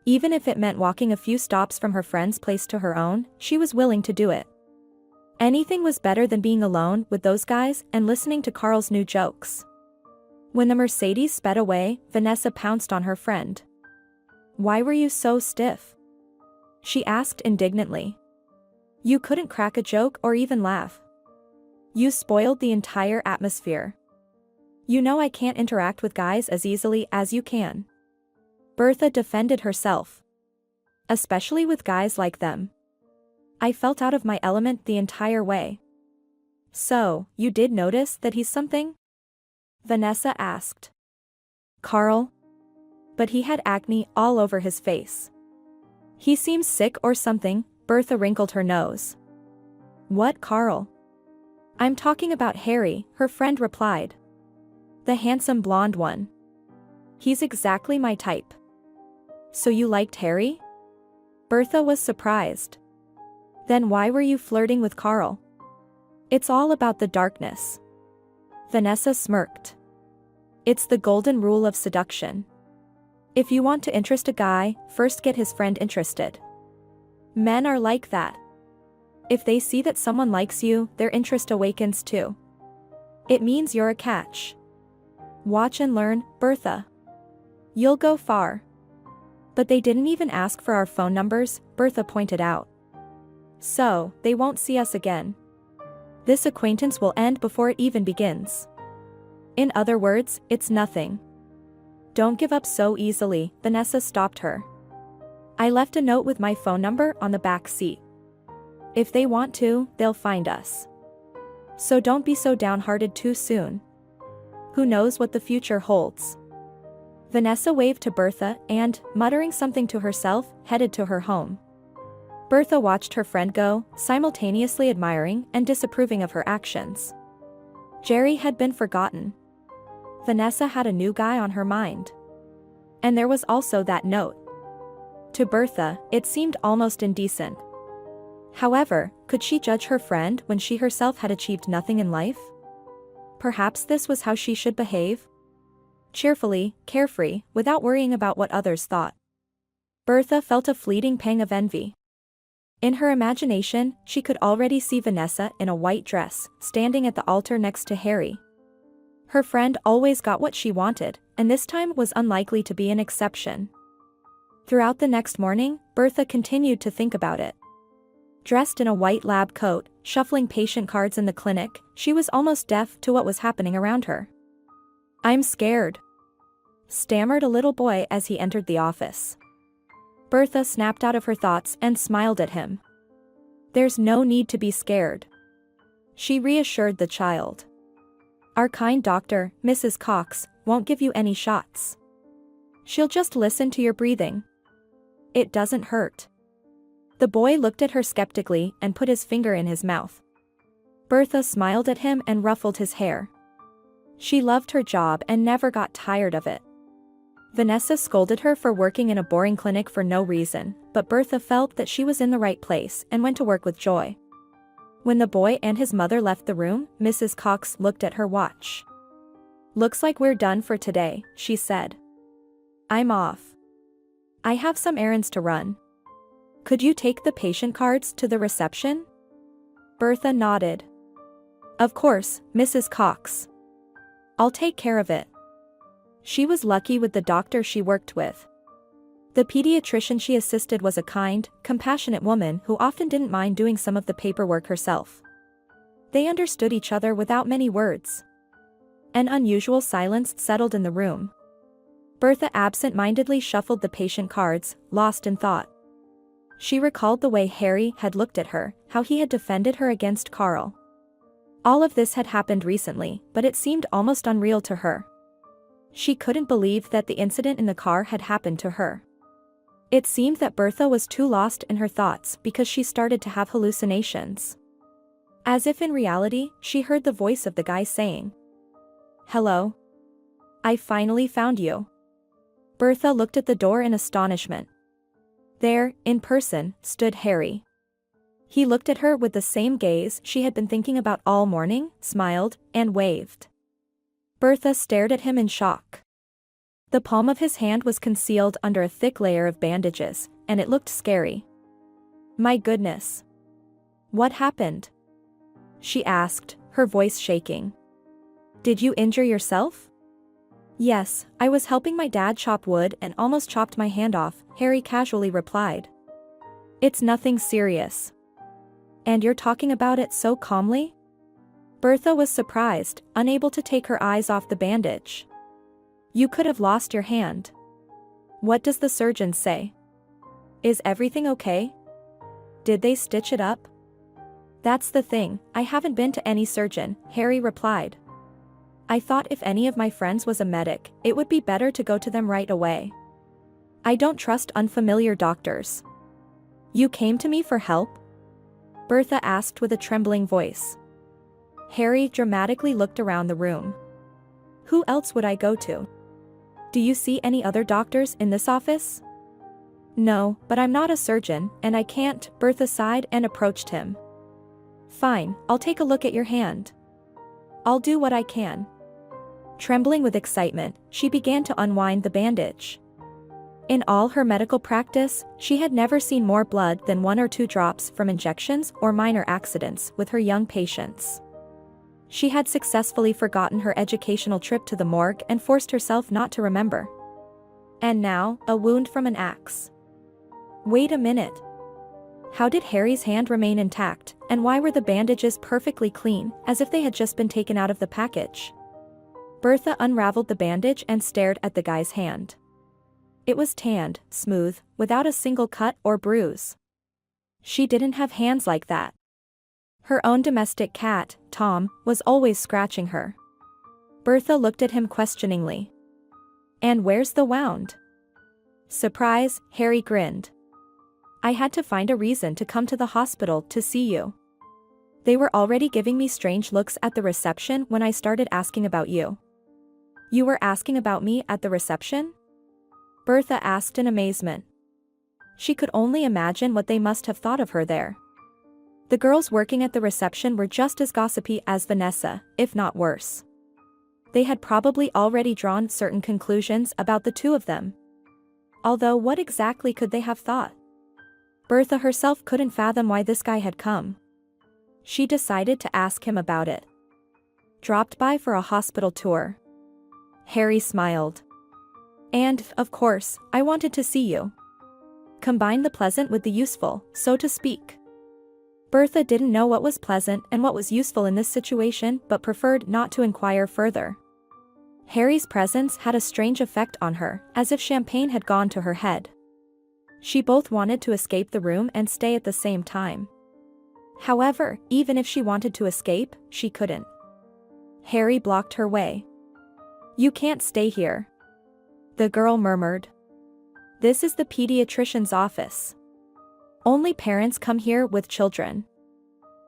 Even if it meant walking a few stops from her friend's place to her own, she was willing to do it. Anything was better than being alone with those guys and listening to Carl's new jokes. When the Mercedes sped away, Vanessa pounced on her friend. "Why were you so stiff?" she asked indignantly. "You couldn't crack a joke or even laugh. You spoiled the entire atmosphere. You know I can't interact with guys as easily as you can." Bertha defended herself. "Especially with guys like them. I felt out of my element the entire way." "So, you did notice that he's something?" Vanessa asked. "Carl?" "But he had acne all over his face." "He seems sick or something," Bertha wrinkled her nose. "What Carl?" "I'm talking about Harry," her friend replied. "The handsome blonde one. He's exactly my type." "So you liked Harry?" Bertha was surprised. "Then why were you flirting with Carl?" "It's all about the darkness." Vanessa smirked. "It's the golden rule of seduction. If you want to interest a guy, first get his friend interested. Men are like that. If they see that someone likes you, their interest awakens too. It means you're a catch. Watch and learn, Bertha. You'll go far." "But they didn't even ask for our phone numbers," Bertha pointed out. "So, they won't see us again. This acquaintance will end before it even begins. In other words, it's nothing." "Don't give up so easily," Vanessa stopped her. "I left a note with my phone number on the back seat. If they want to, they'll find us. So don't be so downhearted too soon. Who knows what the future holds." Vanessa waved to Bertha and, muttering something to herself, headed to her home. Bertha watched her friend go, simultaneously admiring and disapproving of her actions. Jerry had been forgotten. Vanessa had a new guy on her mind. And there was also that note. To Bertha, it seemed almost indecent. However, could she judge her friend when she herself had achieved nothing in life? Perhaps this was how she should behave? Cheerfully, carefree, without worrying about what others thought. Bertha felt a fleeting pang of envy. In her imagination, she could already see Vanessa in a white dress, standing at the altar next to Harry. Her friend always got what she wanted, and this time was unlikely to be an exception. Throughout the next morning, Bertha continued to think about it. Dressed in a white lab coat, shuffling patient cards in the clinic, she was almost deaf to what was happening around her. "I'm scared," stammered a little boy as he entered the office. Bertha snapped out of her thoughts and smiled at him. There's no need to be scared. She reassured the child. Our kind doctor, Mrs. Cox, won't give you any shots. She'll just listen to your breathing. It doesn't hurt. The boy looked at her skeptically and put his finger in his mouth. Bertha smiled at him and ruffled his hair. She loved her job and never got tired of it. Vanessa scolded her for working in a boring clinic for no reason, but Bertha felt that she was in the right place and went to work with joy. When the boy and his mother left the room, Mrs. Cox looked at her watch. Looks like we're done for today, she said. I'm off. I have some errands to run. Could you take the patient cards to the reception? Bertha nodded. Of course, Mrs. Cox. I'll take care of it. She was lucky with the doctor she worked with. The pediatrician she assisted was a kind, compassionate woman who often didn't mind doing some of the paperwork herself. They understood each other without many words. An unusual silence settled in the room. Bertha absent-mindedly shuffled the patient cards, lost in thought. She recalled the way Harry had looked at her, how he had defended her against Carl. All of this had happened recently, but it seemed almost unreal to her. She couldn't believe that the incident in the car had happened to her. It seemed that Bertha was too lost in her thoughts because she started to have hallucinations. As if in reality, she heard the voice of the guy saying, "Hello? I finally found you." Bertha looked at the door in astonishment. There, in person, stood Harry. He looked at her with the same gaze she had been thinking about all morning, smiled, and waved. Bertha stared at him in shock. The palm of his hand was concealed under a thick layer of bandages, and it looked scary. My goodness. What happened? She asked, her voice shaking. Did you injure yourself? Yes, I was helping my dad chop wood and almost chopped my hand off, Harry casually replied. It's nothing serious. And you're talking about it so calmly? Bertha was surprised, unable to take her eyes off the bandage. You could have lost your hand. What does the surgeon say? Is everything okay? Did they stitch it up? That's the thing, I haven't been to any surgeon, Harry replied. I thought if any of my friends was a medic, it would be better to go to them right away. I don't trust unfamiliar doctors. You came to me for help? Bertha asked with a trembling voice. Harry dramatically looked around the room. Who else would I go to? Do you see any other doctors in this office? No, but I'm not a surgeon, and I can't, Bertha sighed and approached him. Fine, I'll take a look at your hand. I'll do what I can. Trembling with excitement, she began to unwind the bandage. In all her medical practice, she had never seen more blood than 1 or 2 drops from injections or minor accidents with her young patients. She had successfully forgotten her educational trip to the morgue and forced herself not to remember. And now, a wound from an axe. Wait a minute. How did Harry's hand remain intact, and why were the bandages perfectly clean, as if they had just been taken out of the package? Bertha unraveled the bandage and stared at the guy's hand. It was tanned, smooth, without a single cut or bruise. She didn't have hands like that. Her own domestic cat, Tom, was always scratching her. Bertha looked at him questioningly. And where's the wound? Surprise, Harry grinned. I had to find a reason to come to the hospital to see you. They were already giving me strange looks at the reception when I started asking about you. You were asking about me at the reception? Bertha asked in amazement. She could only imagine what they must have thought of her there. The girls working at the reception were just as gossipy as Vanessa, if not worse. They had probably already drawn certain conclusions about the two of them. Although what exactly could they have thought? Bertha herself couldn't fathom why this guy had come. She decided to ask him about it. Dropped by for a hospital tour. Harry smiled. And, of course, I wanted to see you. Combine the pleasant with the useful, so to speak. Bertha didn't know what was pleasant and what was useful in this situation but preferred not to inquire further. Harry's presence had a strange effect on her, as if champagne had gone to her head. She both wanted to escape the room and stay at the same time. However, even if she wanted to escape, she couldn't. Harry blocked her way. "You can't stay here," the girl murmured. "This is the pediatrician's office. Only parents come here with children.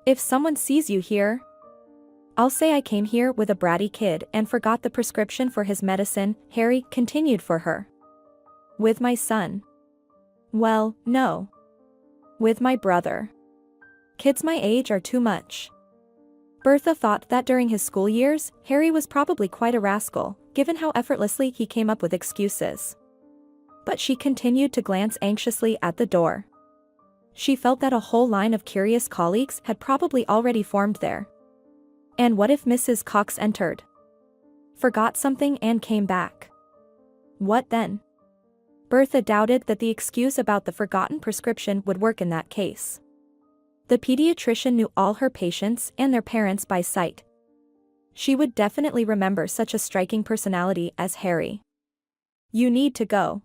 If someone sees you here, I'll say I came here with a bratty kid and forgot the prescription for his medicine," Harry continued for her. "With my son." "Well, no. With my brother. Kids my age are too much." Bertha thought that during his school years, Harry was probably quite a rascal, given how effortlessly he came up with excuses. But she continued to glance anxiously at the door. She felt that a whole line of curious colleagues had probably already formed there. And what if Mrs. Cox entered, forgot something and came back? What then? Bertha doubted that the excuse about the forgotten prescription would work in that case. The pediatrician knew all her patients and their parents by sight. She would definitely remember such a striking personality as Harry. "You need to go,"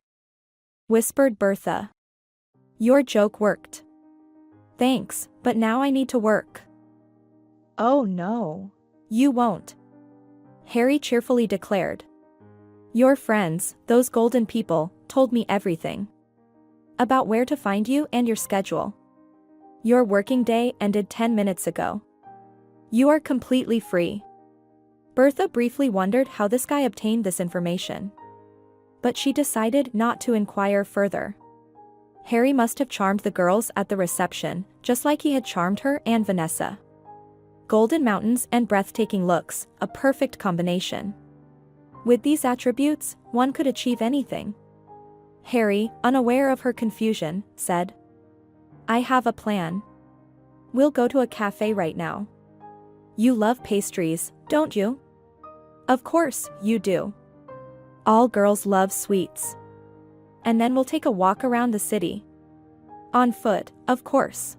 whispered Bertha. "Your joke worked." "Thanks, but now I need to work." "Oh no. You won't," Harry cheerfully declared. "Your friends, those golden people, told me everything. About where to find you and your schedule. Your working day ended 10 minutes ago. You are completely free." Bertha briefly wondered how this guy obtained this information. But she decided not to inquire further. Harry must have charmed the girls at the reception, just like he had charmed her and Vanessa. Golden mountains and breathtaking looks, a perfect combination. With these attributes, one could achieve anything. Harry, unaware of her confusion, said, "I have a plan. We'll go to a cafe right now. You love pastries, don't you?" "Of course, you do. All girls love sweets. And then we'll take a walk around the city. On foot, of course.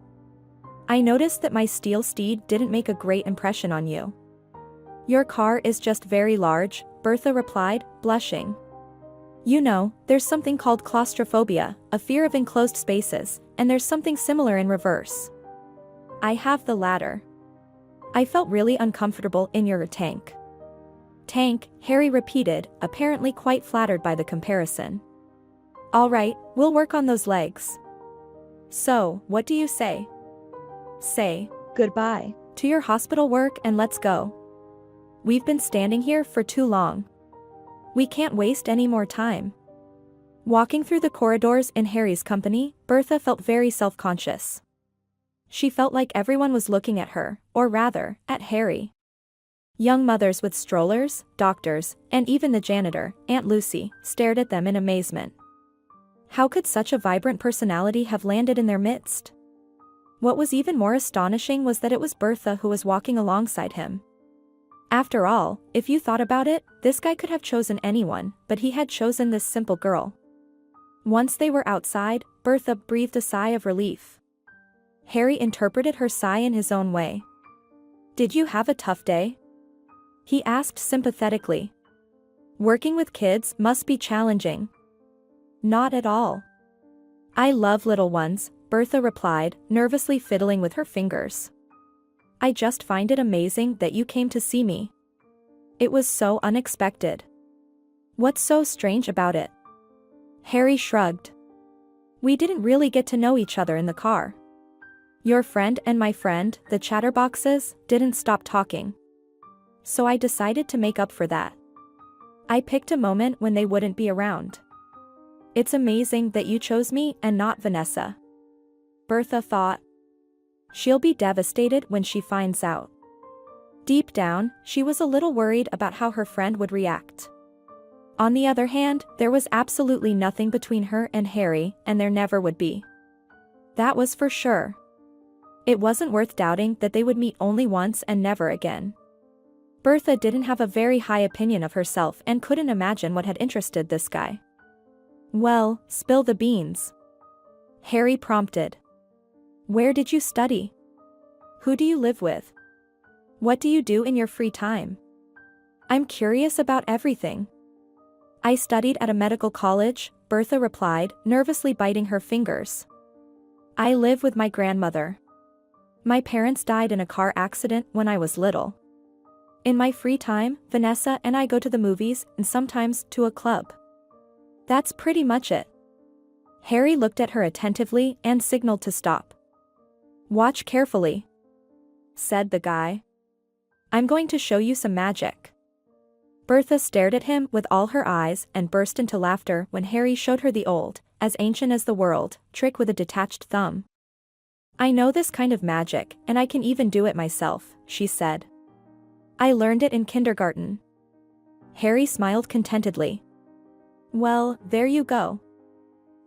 I noticed that my steel steed didn't make a great impression on you." "Your car is just very large," Bertha replied, blushing. "You know, there's something called claustrophobia, a fear of enclosed spaces, and there's something similar in reverse. I have the latter. I felt really uncomfortable in your tank." "Tank," Harry repeated, apparently quite flattered by the comparison. "All right, we'll work on those legs. So, what do you say? Say goodbye to your hospital work and let's go. We've been standing here for too long. We can't waste any more time." Walking through the corridors in Harry's company, Bertha felt very self-conscious. She felt like everyone was looking at her, or rather, at Harry. Young mothers with strollers, doctors, and even the janitor, Aunt Lucy, stared at them in amazement. How could such a vibrant personality have landed in their midst? What was even more astonishing was that it was Bertha who was walking alongside him. After all, if you thought about it, this guy could have chosen anyone, but he had chosen this simple girl. Once they were outside, Bertha breathed a sigh of relief. Harry interpreted her sigh in his own way. "Did you have a tough day?" he asked sympathetically. "Working with kids must be challenging." "Not at all. I love little ones," Bertha replied, nervously fiddling with her fingers. "I just find it amazing that you came to see me. It was so unexpected." "What's so strange about it?" Harry shrugged. "We didn't really get to know each other in the car. Your friend and my friend, the chatterboxes, didn't stop talking. So I decided to make up for that. I picked a moment when they wouldn't be around. It's amazing that you chose me and not Vanessa." Bertha thought. She'll be devastated when she finds out. Deep down, she was a little worried about how her friend would react. On the other hand, there was absolutely nothing between her and Harry, and there never would be. That was for sure. It wasn't worth doubting that they would meet only once and never again. Bertha didn't have a very high opinion of herself and couldn't imagine what had interested this guy. "Well, spill the beans," Harry prompted. "Where did you study? Who do you live with? What do you do in your free time? I'm curious about everything." I studied at a medical college, Bertha replied, nervously biting her fingers. I live with my grandmother. My parents died in a car accident when I was little. In my free time, Vanessa and I go to the movies and sometimes to a club. That's pretty much it. Harry looked at her attentively and signaled to stop. Watch carefully, said the guy. I'm going to show you some magic. Bertha stared at him with all her eyes and burst into laughter when Harry showed her the old, as ancient as the world, trick with a detached thumb. I know this kind of magic, and I can even do it myself, she said. I learned it in kindergarten. Harry smiled contentedly. Well, there you go.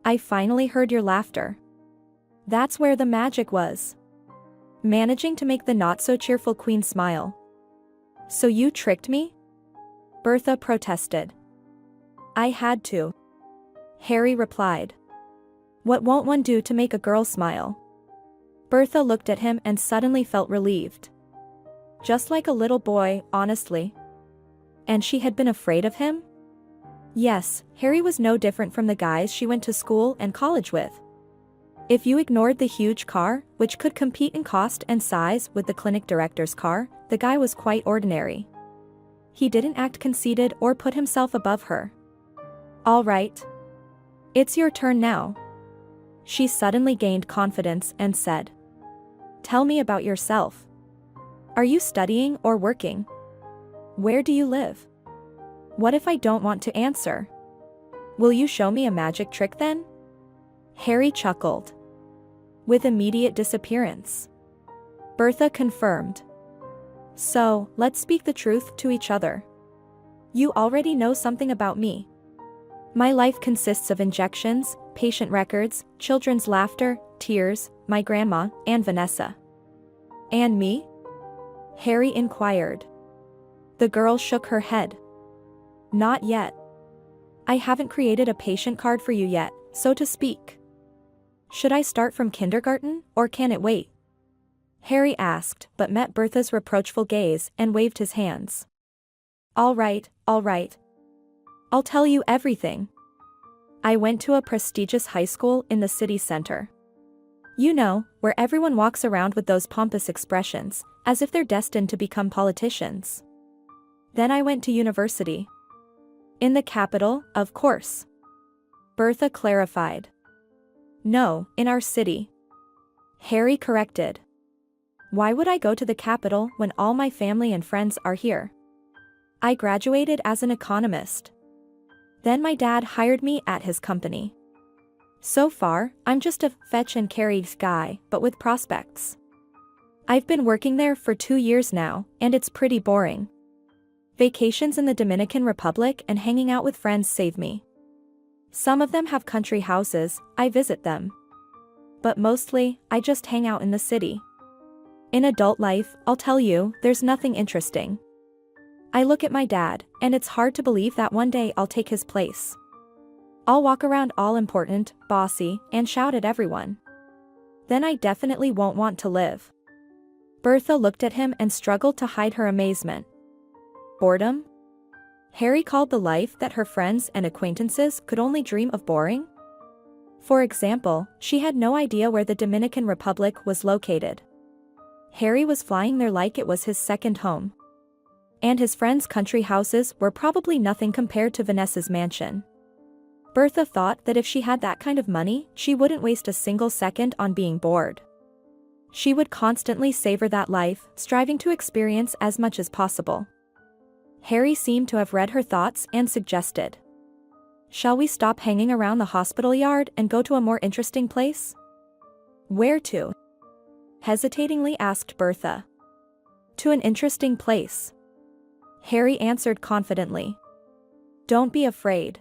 I finally heard your laughter. That's where the magic was. Managing to make the not-so-cheerful queen smile. So you tricked me? Bertha protested. I had to. Harry replied. What won't one do to make a girl smile? Bertha looked at him and suddenly felt relieved. Just like a little boy, honestly. And she had been afraid of him? Yes, Harry was no different from the guys she went to school and college with. If you ignored the huge car, which could compete in cost and size with the clinic director's car, the guy was quite ordinary. He didn't act conceited or put himself above her. All right. It's your turn now. She suddenly gained confidence and said. Tell me about yourself. Are you studying or working? Where do you live? What if I don't want to answer? Will you show me a magic trick then? Harry chuckled. With immediate disappearance. Bertha confirmed. So, let's speak the truth to each other. You already know something about me. My life consists of injections, patient records, children's laughter, tears, my grandma, and Vanessa. And me? Harry inquired. The girl shook her head. Not yet. I haven't created a patient card for you yet, so to speak. Should I start from kindergarten, or can it wait? Harry asked, but met Bertha's reproachful gaze and waved his hands. All right, all right. I'll tell you everything. I went to a prestigious high school in the city center. You know, where everyone walks around with those pompous expressions, as if they're destined to become politicians. Then I went to university. In the capital, of course. Bertha clarified. No, in our city. Harry corrected. Why would I go to the capital when all my family and friends are here? I graduated as an economist. Then my dad hired me at his company. So far, I'm just a fetch and carry guy, but with prospects. I've been working there for 2 years now, and it's pretty boring. Vacations in the Dominican Republic and hanging out with friends save me. Some of them have country houses, I visit them. But mostly, I just hang out in the city. In adult life, I'll tell you, there's nothing interesting. I look at my dad, and it's hard to believe that one day I'll take his place. I'll walk around all important, bossy, and shout at everyone. Then I definitely won't want to live. Bertha looked at him and struggled to hide her amazement. Boredom? Harry called the life that her friends and acquaintances could only dream of boring? For example, she had no idea where the Dominican Republic was located. Harry was flying there like it was his second home. And his friends' country houses were probably nothing compared to Vanessa's mansion. Bertha thought that if she had that kind of money, she wouldn't waste a single second on being bored. She would constantly savor that life, striving to experience as much as possible. Harry seemed to have read her thoughts and suggested. Shall we stop hanging around the hospital yard and go to a more interesting place? Where to? Hesitatingly asked Bertha. To an interesting place. Harry answered confidently. Don't be afraid.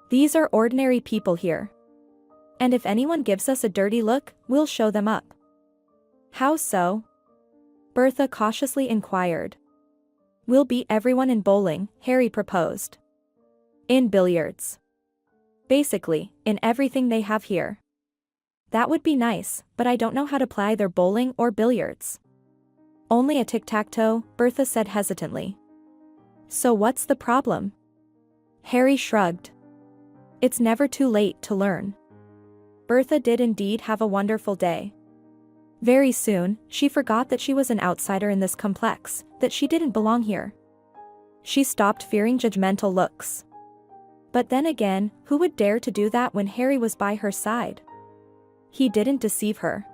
These are ordinary people here. And if anyone gives us a dirty look, we'll show them up. How so? Bertha cautiously inquired. We'll beat everyone in bowling, Harry proposed. In billiards. Basically, in everything they have here. That would be nice, but I don't know how to play either bowling or billiards. Only a tic-tac-toe, Bertha said hesitantly. So what's the problem? Harry shrugged. It's never too late to learn. Bertha did indeed have a wonderful day. Very soon, she forgot that she was an outsider in this complex, that she didn't belong here. She stopped fearing judgmental looks. But then again, who would dare to do that when Harry was by her side? He didn't deceive her.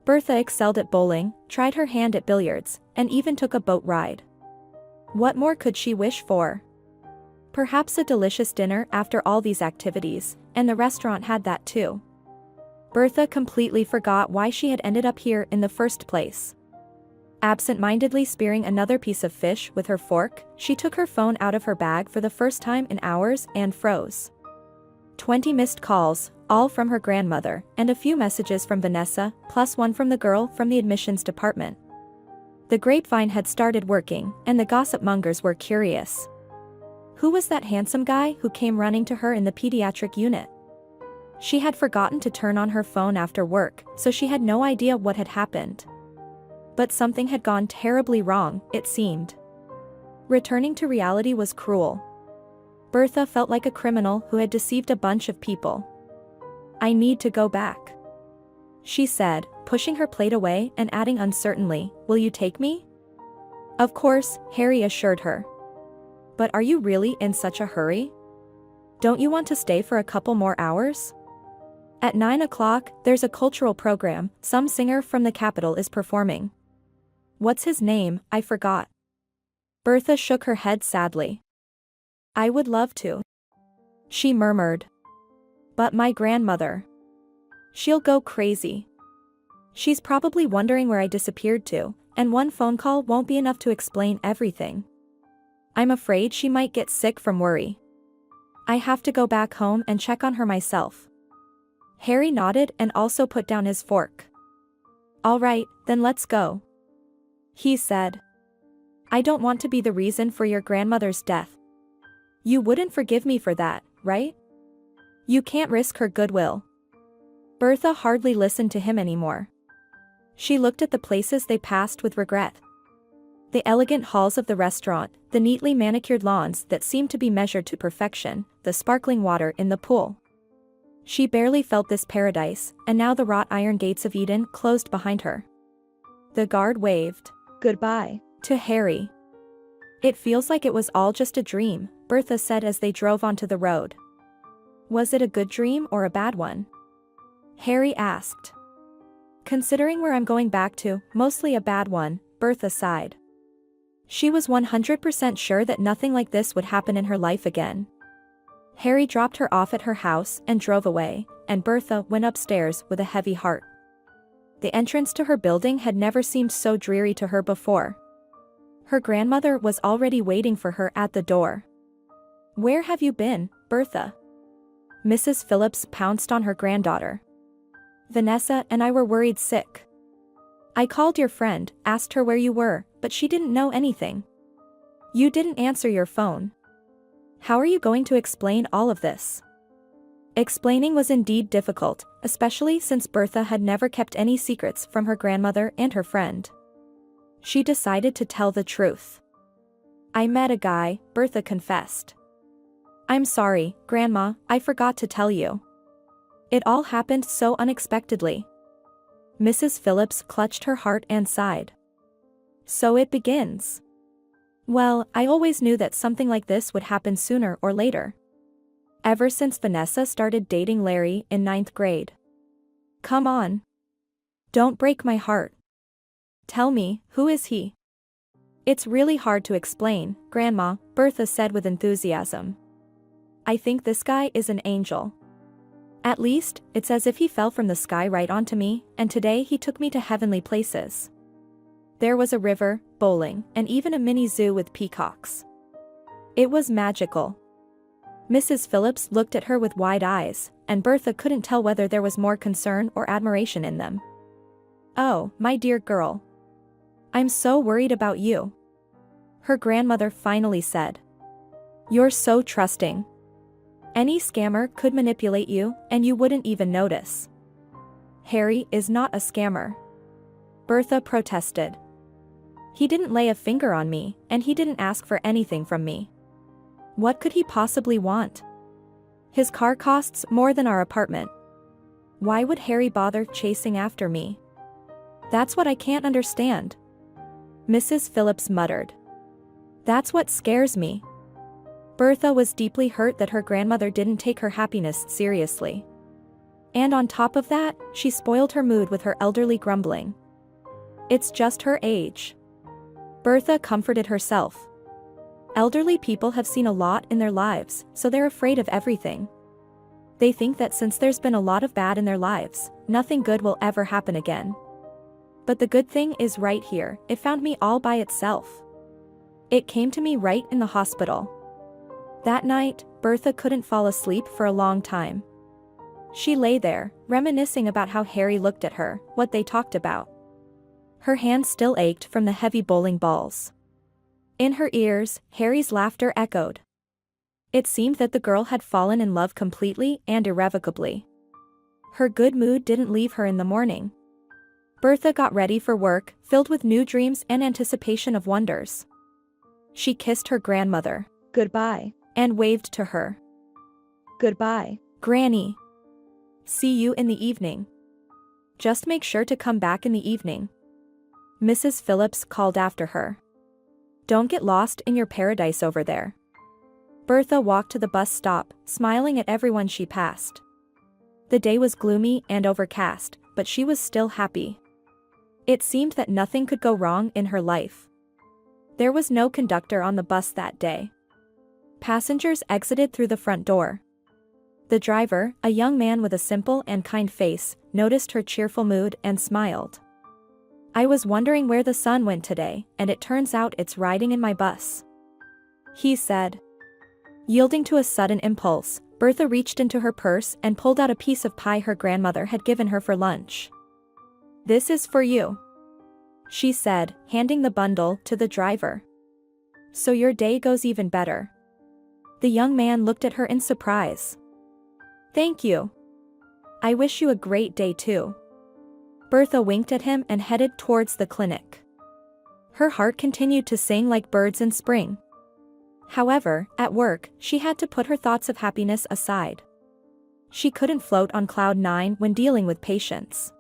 Bertha excelled at bowling, tried her hand at billiards, and even took a boat ride. What more could she wish for? Perhaps a delicious dinner after all these activities, and the restaurant had that too. Bertha completely forgot why she had ended up here in the first place. Absent-mindedly spearing another piece of fish with her fork, she took her phone out of her bag for the first time in hours and froze. 20 missed calls, all from her grandmother, and a few messages from Vanessa, plus one from the girl from the admissions department. The grapevine had started working, and the gossip mongers were curious. Who was that handsome guy who came running to her in the pediatric unit? She had forgotten to turn on her phone after work, so she had no idea what had happened. But something had gone terribly wrong, it seemed. Returning to reality was cruel. Bertha felt like a criminal who had deceived a bunch of people. I need to go back, she said, pushing her plate away and adding uncertainly, will you take me? Of course, Harry assured her. But are you really in such a hurry? Don't you want to stay for a couple more hours? At 9 o'clock, there's a cultural program, some singer from the capital is performing. What's his name? I forgot. Bertha shook her head sadly. I would love to, she murmured. But my grandmother. She'll go crazy. She's probably wondering where I disappeared to, and one phone call won't be enough to explain everything. I'm afraid she might get sick from worry. I have to go back home and check on her myself. Harry nodded and also put down his fork. All right, then let's go, he said. I don't want to be the reason for your grandmother's death. You wouldn't forgive me for that, right? You can't risk her goodwill. Bertha hardly listened to him anymore. She looked at the places they passed with regret. The elegant halls of the restaurant, the neatly manicured lawns that seemed to be measured to perfection, the sparkling water in the pool. She barely felt this paradise, and now the wrought iron gates of Eden closed behind her. The guard waved goodbye to Harry. It feels like it was all just a dream, Bertha said as they drove onto the road. Was it a good dream or a bad one? Harry asked. Considering where I'm going back to, mostly a bad one, Bertha sighed. She was 100% sure that nothing like this would happen in her life again. Harry dropped her off at her house and drove away, and Bertha went upstairs with a heavy heart. The entrance to her building had never seemed so dreary to her before. Her grandmother was already waiting for her at the door. Where have you been, Bertha? Mrs. Phillips pounced on her granddaughter. Vanessa and I were worried sick. I called your friend, asked her where you were, but she didn't know anything. You didn't answer your phone. How are you going to explain all of this? Explaining was indeed difficult, especially since Bertha had never kept any secrets from her grandmother and her friend. She decided to tell the truth. I met a guy, Bertha confessed. I'm sorry, Grandma, I forgot to tell you. It all happened so unexpectedly. Mrs. Phillips clutched her heart and sighed. So it begins. Well, I always knew that something like this would happen sooner or later. Ever since Vanessa started dating Larry in 9th grade. Come on. Don't break my heart. Tell me, who is he? It's really hard to explain, Grandma, Bertha said with enthusiasm. I think this guy is an angel. At least, it's as if he fell from the sky right onto me, and today he took me to heavenly places. There was a river, bowling, and even a mini zoo with peacocks. It was magical. Mrs. Phillips looked at her with wide eyes, and Bertha couldn't tell whether there was more concern or admiration in them. Oh, my dear girl. I'm so worried about you. Her grandmother finally said. You're so trusting. Any scammer could manipulate you, and you wouldn't even notice. Harry is not a scammer. Bertha protested. He didn't lay a finger on me, and he didn't ask for anything from me. What could he possibly want? His car costs more than our apartment. Why would Harry bother chasing after me? That's what I can't understand. Mrs. Phillips muttered. That's what scares me. Bertha was deeply hurt that her grandmother didn't take her happiness seriously. And on top of that, she spoiled her mood with her elderly grumbling. It's just her age. Bertha comforted herself. Elderly people have seen a lot in their lives, so they're afraid of everything. They think that since there's been a lot of bad in their lives, nothing good will ever happen again. But the good thing is right here, it found me all by itself. It came to me right in the hospital. That night, Bertha couldn't fall asleep for a long time. She lay there, reminiscing about how Harry looked at her, what they talked about. Her hands still ached from the heavy bowling balls. In her ears, Harry's laughter echoed. It seemed that the girl had fallen in love completely and irrevocably. Her good mood didn't leave her in the morning. Bertha got ready for work, filled with new dreams and anticipation of wonders. She kissed her grandmother, "Goodbye," and waved to her. "Goodbye, Granny. See you in the evening. Just make sure to come back in the evening." Mrs. Phillips called after her. "Don't get lost in your paradise over there." Bertha walked to the bus stop, smiling at everyone she passed. The day was gloomy and overcast, but she was still happy. It seemed that nothing could go wrong in her life. There was no conductor on the bus that day. Passengers exited through the front door. The driver, a young man with a simple and kind face, noticed her cheerful mood and smiled. "I was wondering where the sun went today, and it turns out it's riding in my bus," he said. Yielding to a sudden impulse, Bertha reached into her purse and pulled out a piece of pie her grandmother had given her for lunch. "This is for you," she said, handing the bundle to the driver. "So your day goes even better." The young man looked at her in surprise. "Thank you. I wish you a great day too." Bertha winked at him and headed towards the clinic. Her heart continued to sing like birds in spring. However, at work, she had to put her thoughts of happiness aside. She couldn't float on cloud nine when dealing with patients.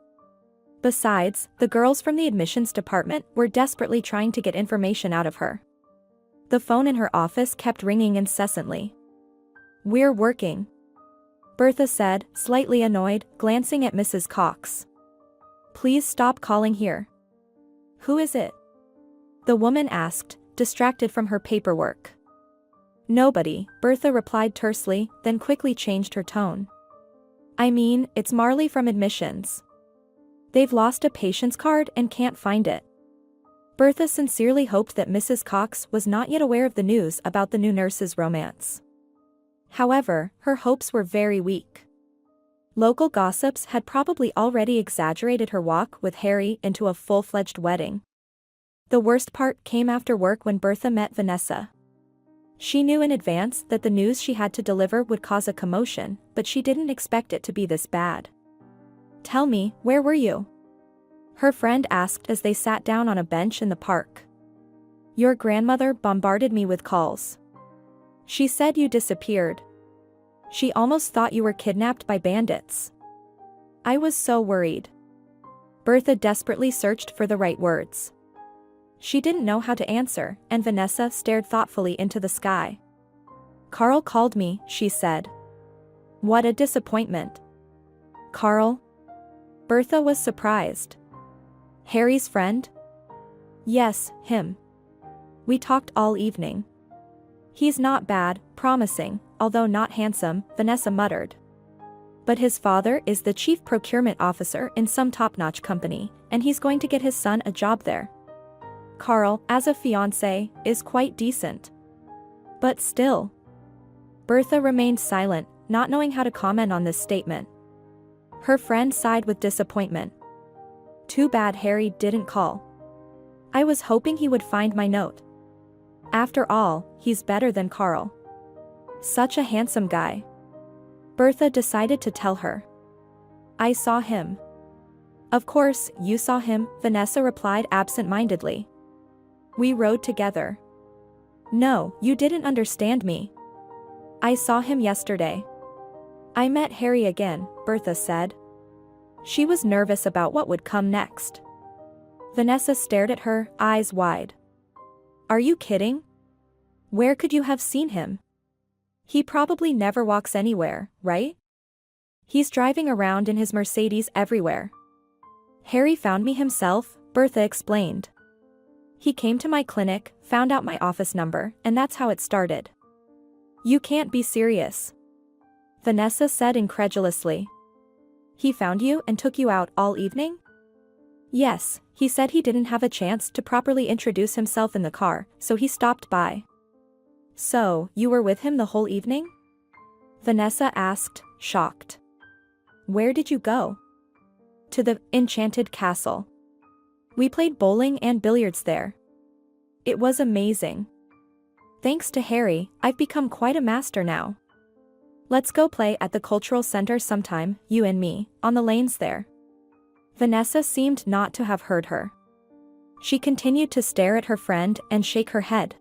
Besides, the girls from the admissions department were desperately trying to get information out of her. The phone in her office kept ringing incessantly. "We're working," Bertha said, slightly annoyed, glancing at Mrs. Cox. "Please stop calling here." "Who is it?" the woman asked, distracted from her paperwork. "Nobody," Bertha replied tersely, then quickly changed her tone. "I mean, it's Marley from admissions. They've lost a patient's card and can't find it." Bertha sincerely hoped that Mrs. Cox was not yet aware of the news about the new nurse's romance. However, her hopes were very weak. Local gossips had probably already exaggerated her walk with Harry into a full-fledged wedding. The worst part came after work when Bertha met Vanessa. She knew in advance that the news she had to deliver would cause a commotion, but she didn't expect it to be this bad. "Tell me, where were you?" her friend asked as they sat down on a bench in the park. "Your grandmother bombarded me with calls. She said you disappeared. She almost thought you were kidnapped by bandits. I was so worried." Bertha desperately searched for the right words. She didn't know how to answer, and Vanessa stared thoughtfully into the sky. "Carl called me," she said. "What a disappointment." "Carl?" Bertha was surprised. "Harry's friend?" "Yes, him. We talked all evening. He's not bad, promising, although not handsome," Vanessa muttered. "But his father is the chief procurement officer in some top-notch company, and he's going to get his son a job there. Carl, as a fiancé, is quite decent. But still." Bertha remained silent, not knowing how to comment on this statement. Her friend sighed with disappointment. "Too bad Harry didn't call. I was hoping he would find my note. After all, he's better than Carl. Such a handsome guy." Bertha decided to tell her. "I saw him." "Of course, you saw him," Vanessa replied absent-mindedly. "We rode together." "No, you didn't understand me. I saw him yesterday. I met Harry again, Bertha said. She was nervous about what would come next. Vanessa stared at her, eyes wide. Are you kidding? Where could you have seen him? He probably never walks anywhere, right? He's driving around in his Mercedes everywhere. Harry found me himself, Bertha explained. He came to my clinic, found out my office number, and that's how it started. You can't be serious. Vanessa said incredulously. He found you and took you out all evening? Yes, he said he didn't have a chance to properly introduce himself in the car, so he stopped by. So, you were with him the whole evening? Vanessa asked, shocked. Where did you go? To the enchanted castle. We played bowling and billiards there. It was amazing. Thanks to Harry, I've become quite a master now. Let's go play at the cultural center sometime, you and me, on the lanes there. Vanessa seemed not to have heard her. She continued to stare at her friend and shake her head.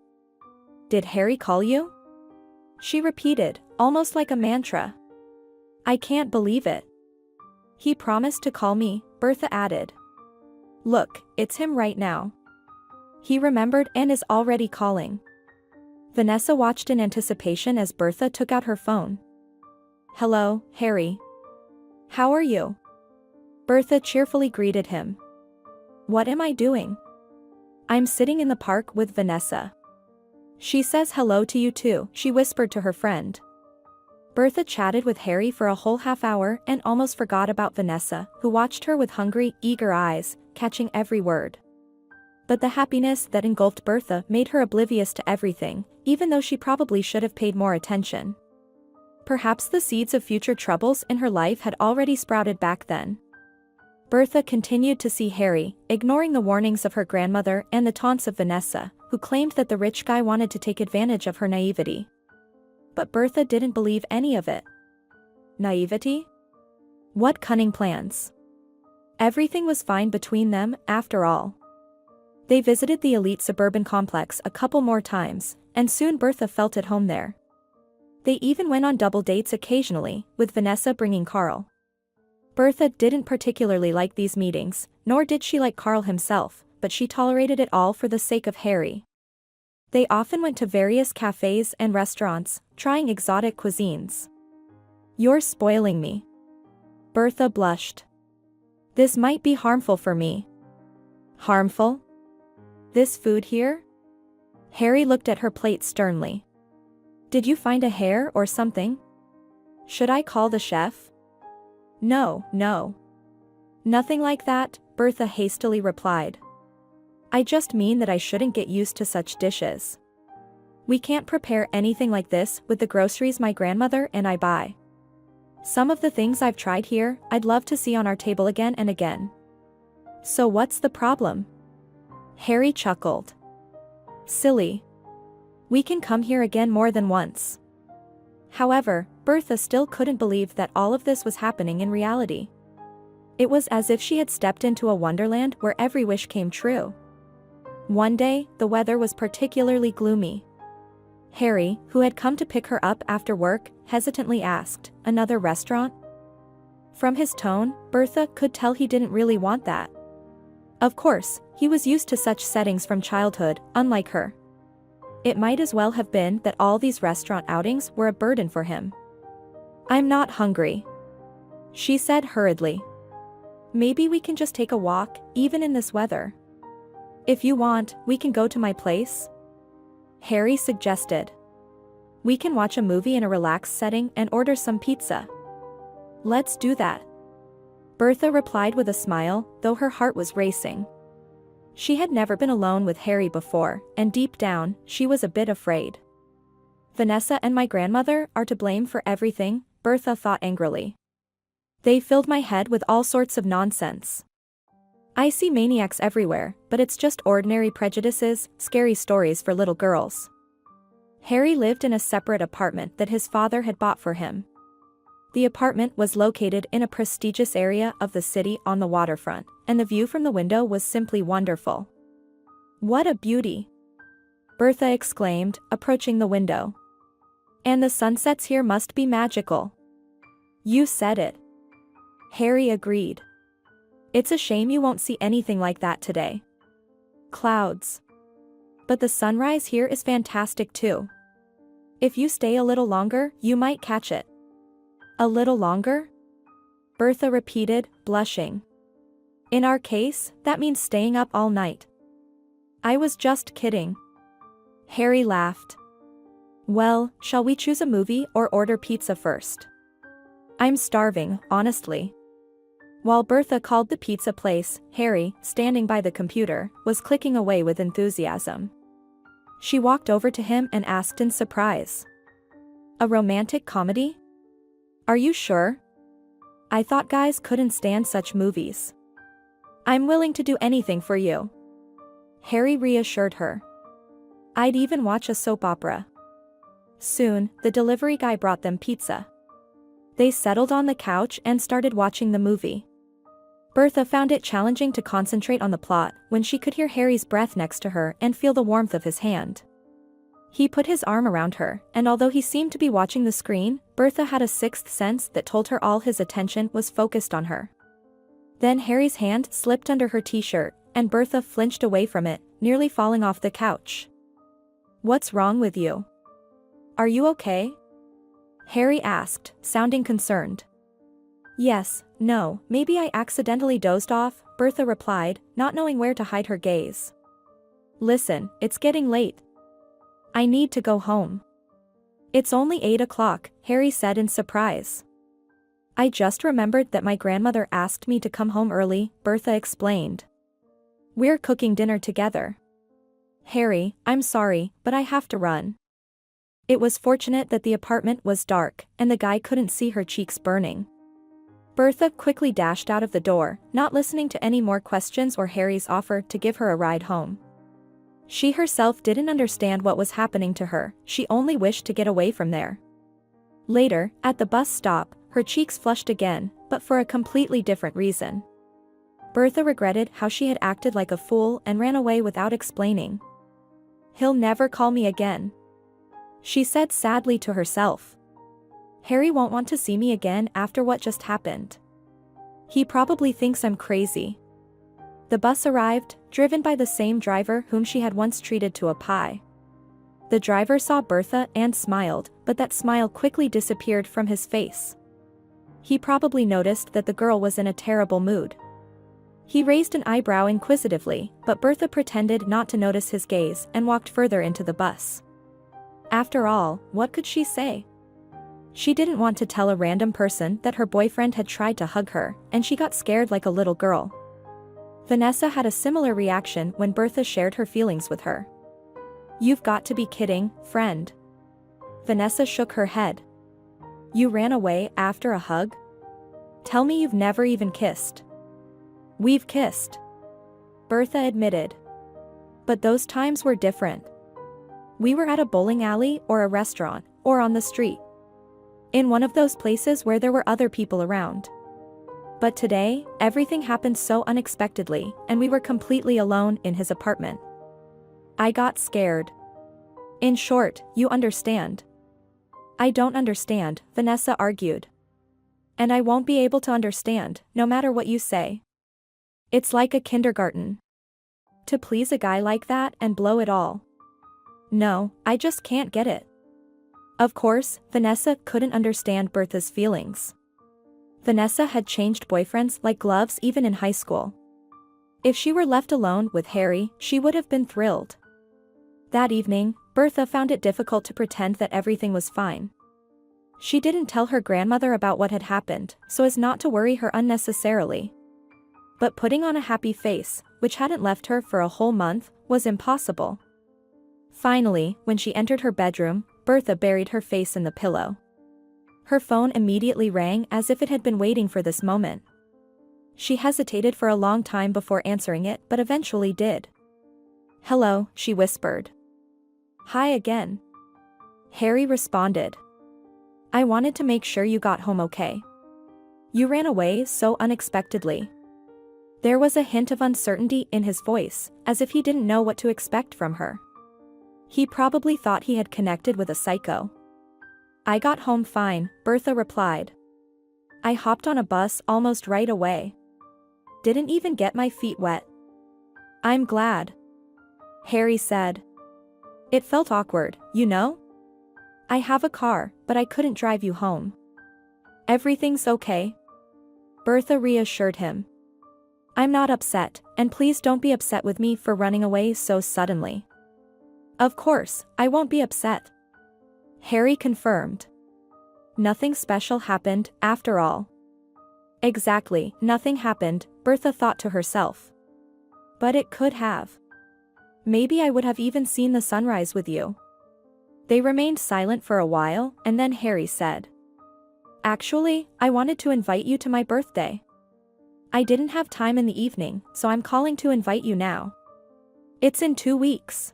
Did Harry call you? She repeated, almost like a mantra. I can't believe it. He promised to call me, Bertha added. Look, it's him right now. He remembered and is already calling. Vanessa watched in anticipation as Bertha took out her phone. Hello, Harry. How are you? Bertha cheerfully greeted him. What am I doing? I'm sitting in the park with Vanessa. She says hello to you too, she whispered to her friend. Bertha chatted with Harry for a whole half hour and almost forgot about Vanessa, who watched her with hungry, eager eyes, catching every word. But the happiness that engulfed Bertha made her oblivious to everything, even though she probably should have paid more attention. Perhaps the seeds of future troubles in her life had already sprouted back then. Bertha continued to see Harry, ignoring the warnings of her grandmother and the taunts of Vanessa, who claimed that the rich guy wanted to take advantage of her naivety. But Bertha didn't believe any of it. Naivety? What cunning plans. Everything was fine between them, after all. They visited the elite suburban complex a couple more times, and soon Bertha felt at home there. They even went on double dates occasionally, with Vanessa bringing Carl. Bertha didn't particularly like these meetings, nor did she like Carl himself, but she tolerated it all for the sake of Harry. They often went to various cafes and restaurants, trying exotic cuisines. You're spoiling me. Bertha blushed. This might be harmful for me. Harmful? This food here? Harry looked at her plate sternly. Did you find a hair or something? Should I call the chef? No, no. Nothing like that, Bertha hastily replied. I just mean that I shouldn't get used to such dishes. We can't prepare anything like this with the groceries my grandmother and I buy. Some of the things I've tried here, I'd love to see on our table again and again. So what's the problem? Harry chuckled. Silly. We can come here again more than once. However, Bertha still couldn't believe that all of this was happening in reality. It was as if she had stepped into a wonderland where every wish came true. One day, the weather was particularly gloomy. Harry, who had come to pick her up after work, hesitantly asked, another restaurant? From his tone, Bertha could tell he didn't really want that. Of course, he was used to such settings from childhood, unlike her. It might as well have been that all these restaurant outings were a burden for him. I'm not hungry, she said hurriedly. Maybe we can just take a walk, even in this weather. If you want, we can go to my place, Harry suggested. We can watch a movie in a relaxed setting and order some pizza. Let's do that, Bertha replied with a smile, though her heart was racing. She had never been alone with Harry before, and deep down, she was a bit afraid. Vanessa and my grandmother are to blame for everything, Bertha thought angrily. They filled my head with all sorts of nonsense. I see maniacs everywhere, but it's just ordinary prejudices, scary stories for little girls. Harry lived in a separate apartment that his father had bought for him. The apartment was located in a prestigious area of the city on the waterfront, and the view from the window was simply wonderful. What a beauty! Bertha exclaimed, approaching the window. And the sunsets here must be magical. You said it. Harry agreed. It's a shame you won't see anything like that today. Clouds. But the sunrise here is fantastic too. If you stay a little longer, you might catch it. A little longer? Bertha repeated, blushing. In our case, that means staying up all night. I was just kidding. Harry laughed. Well, shall we choose a movie or order pizza first? I'm starving, honestly. While Bertha called the pizza place, Harry, standing by the computer, was clicking away with enthusiasm. She walked over to him and asked in surprise. A romantic comedy? Are you sure? I thought guys couldn't stand such movies. I'm willing to do anything for you. Harry reassured her. I'd even watch a soap opera. Soon, the delivery guy brought them pizza. They settled on the couch and started watching the movie. Bertha found it challenging to concentrate on the plot when she could hear Harry's breath next to her and feel the warmth of his hand. He put his arm around her, and although he seemed to be watching the screen, Bertha had a sixth sense that told her all his attention was focused on her. Then Harry's hand slipped under her t-shirt, and Bertha flinched away from it, nearly falling off the couch. What's wrong with you? Are you okay? Harry asked, sounding concerned. Yes, no, maybe I accidentally dozed off, Bertha replied, not knowing where to hide her gaze. Listen, it's getting late. I need to go home. It's only 8 o'clock, Harry said in surprise. I just remembered that my grandmother asked me to come home early, Bertha explained. We're cooking dinner together. Harry, I'm sorry, but I have to run. It was fortunate that the apartment was dark, and the guy couldn't see her cheeks burning. Bertha quickly dashed out of the door, not listening to any more questions or Harry's offer to give her a ride home. She herself didn't understand what was happening to her, she only wished to get away from there. Later, at the bus stop, her cheeks flushed again, but for a completely different reason. Bertha regretted how she had acted like a fool and ran away without explaining. He'll never call me again, she said sadly to herself. Harry won't want to see me again after what just happened. He probably thinks I'm crazy. The bus arrived, driven by the same driver whom she had once treated to a pie. The driver saw Bertha and smiled, but that smile quickly disappeared from his face. He probably noticed that the girl was in a terrible mood. He raised an eyebrow inquisitively, but Bertha pretended not to notice his gaze and walked further into the bus. After all, what could she say? She didn't want to tell a random person that her boyfriend had tried to hug her, and she got scared like a little girl. Vanessa had a similar reaction when Bertha shared her feelings with her. You've got to be kidding, friend. Vanessa shook her head. You ran away after a hug? Tell me you've never even kissed. We've kissed, Bertha admitted. But those times were different. We were at a bowling alley or a restaurant, or on the street. In one of those places where there were other people around. But today, everything happened so unexpectedly, and we were completely alone in his apartment. I got scared. In short, you understand. I don't understand, Vanessa argued. And I won't be able to understand, no matter what you say. It's like a kindergarten. To please a guy like that and blow it all. No, I just can't get it. Of course, Vanessa couldn't understand Bertha's feelings. Vanessa had changed boyfriends like gloves even in high school. If she were left alone with Harry, she would have been thrilled. That evening, Bertha found it difficult to pretend that everything was fine. She didn't tell her grandmother about what had happened, so as not to worry her unnecessarily. But putting on a happy face, which hadn't left her for a whole month, was impossible. Finally, when she entered her bedroom, Bertha buried her face in the pillow. Her phone immediately rang as if it had been waiting for this moment. She hesitated for a long time before answering it, but eventually did. Hello, she whispered. Hi again. Harry responded. I wanted to make sure you got home okay. You ran away so unexpectedly. There was a hint of uncertainty in his voice, as if he didn't know what to expect from her. He probably thought he had connected with a psycho. I got home fine, Bertha replied. I hopped on a bus almost right away. Didn't even get my feet wet. I'm glad. Harry said. It felt awkward, you know? I have a car, but I couldn't drive you home. Everything's okay. Bertha reassured him. I'm not upset, and please don't be upset with me for running away so suddenly. Of course, I won't be upset. Harry confirmed. Nothing special happened, after all. Exactly, nothing happened, Bertha thought to herself. But it could have. Maybe I would have even seen the sunrise with you. They remained silent for a while, and then Harry said. Actually, I wanted to invite you to my birthday. I didn't have time in the evening, so I'm calling to invite you now. It's in 2 weeks.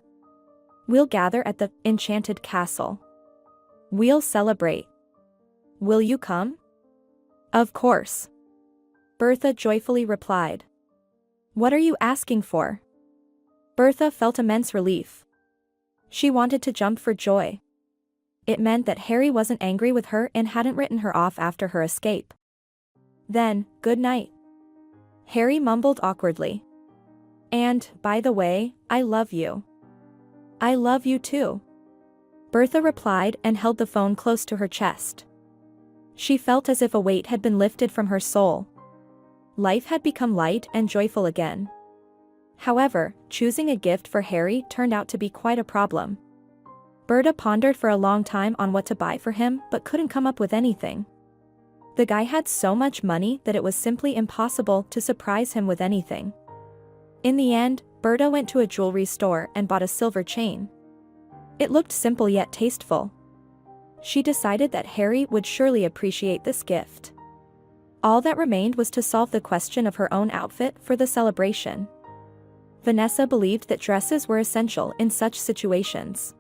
We'll gather at the enchanted castle. We'll celebrate. Will you come? Of course. Bertha joyfully replied. What are you asking for? Bertha felt immense relief. She wanted to jump for joy. It meant that Harry wasn't angry with her and hadn't written her off after her escape. Then, good night. Harry mumbled awkwardly. And, by the way, I love you. I love you too. Bertha replied and held the phone close to her chest. She felt as if a weight had been lifted from her soul. Life had become light and joyful again. However, choosing a gift for Harry turned out to be quite a problem. Bertha pondered for a long time on what to buy for him but couldn't come up with anything. The guy had so much money that it was simply impossible to surprise him with anything. In the end, Bertha went to a jewelry store and bought a silver chain. It looked simple yet tasteful. She decided that Harry would surely appreciate this gift. All that remained was to solve the question of her own outfit for the celebration. Vanessa believed that dresses were essential in such situations.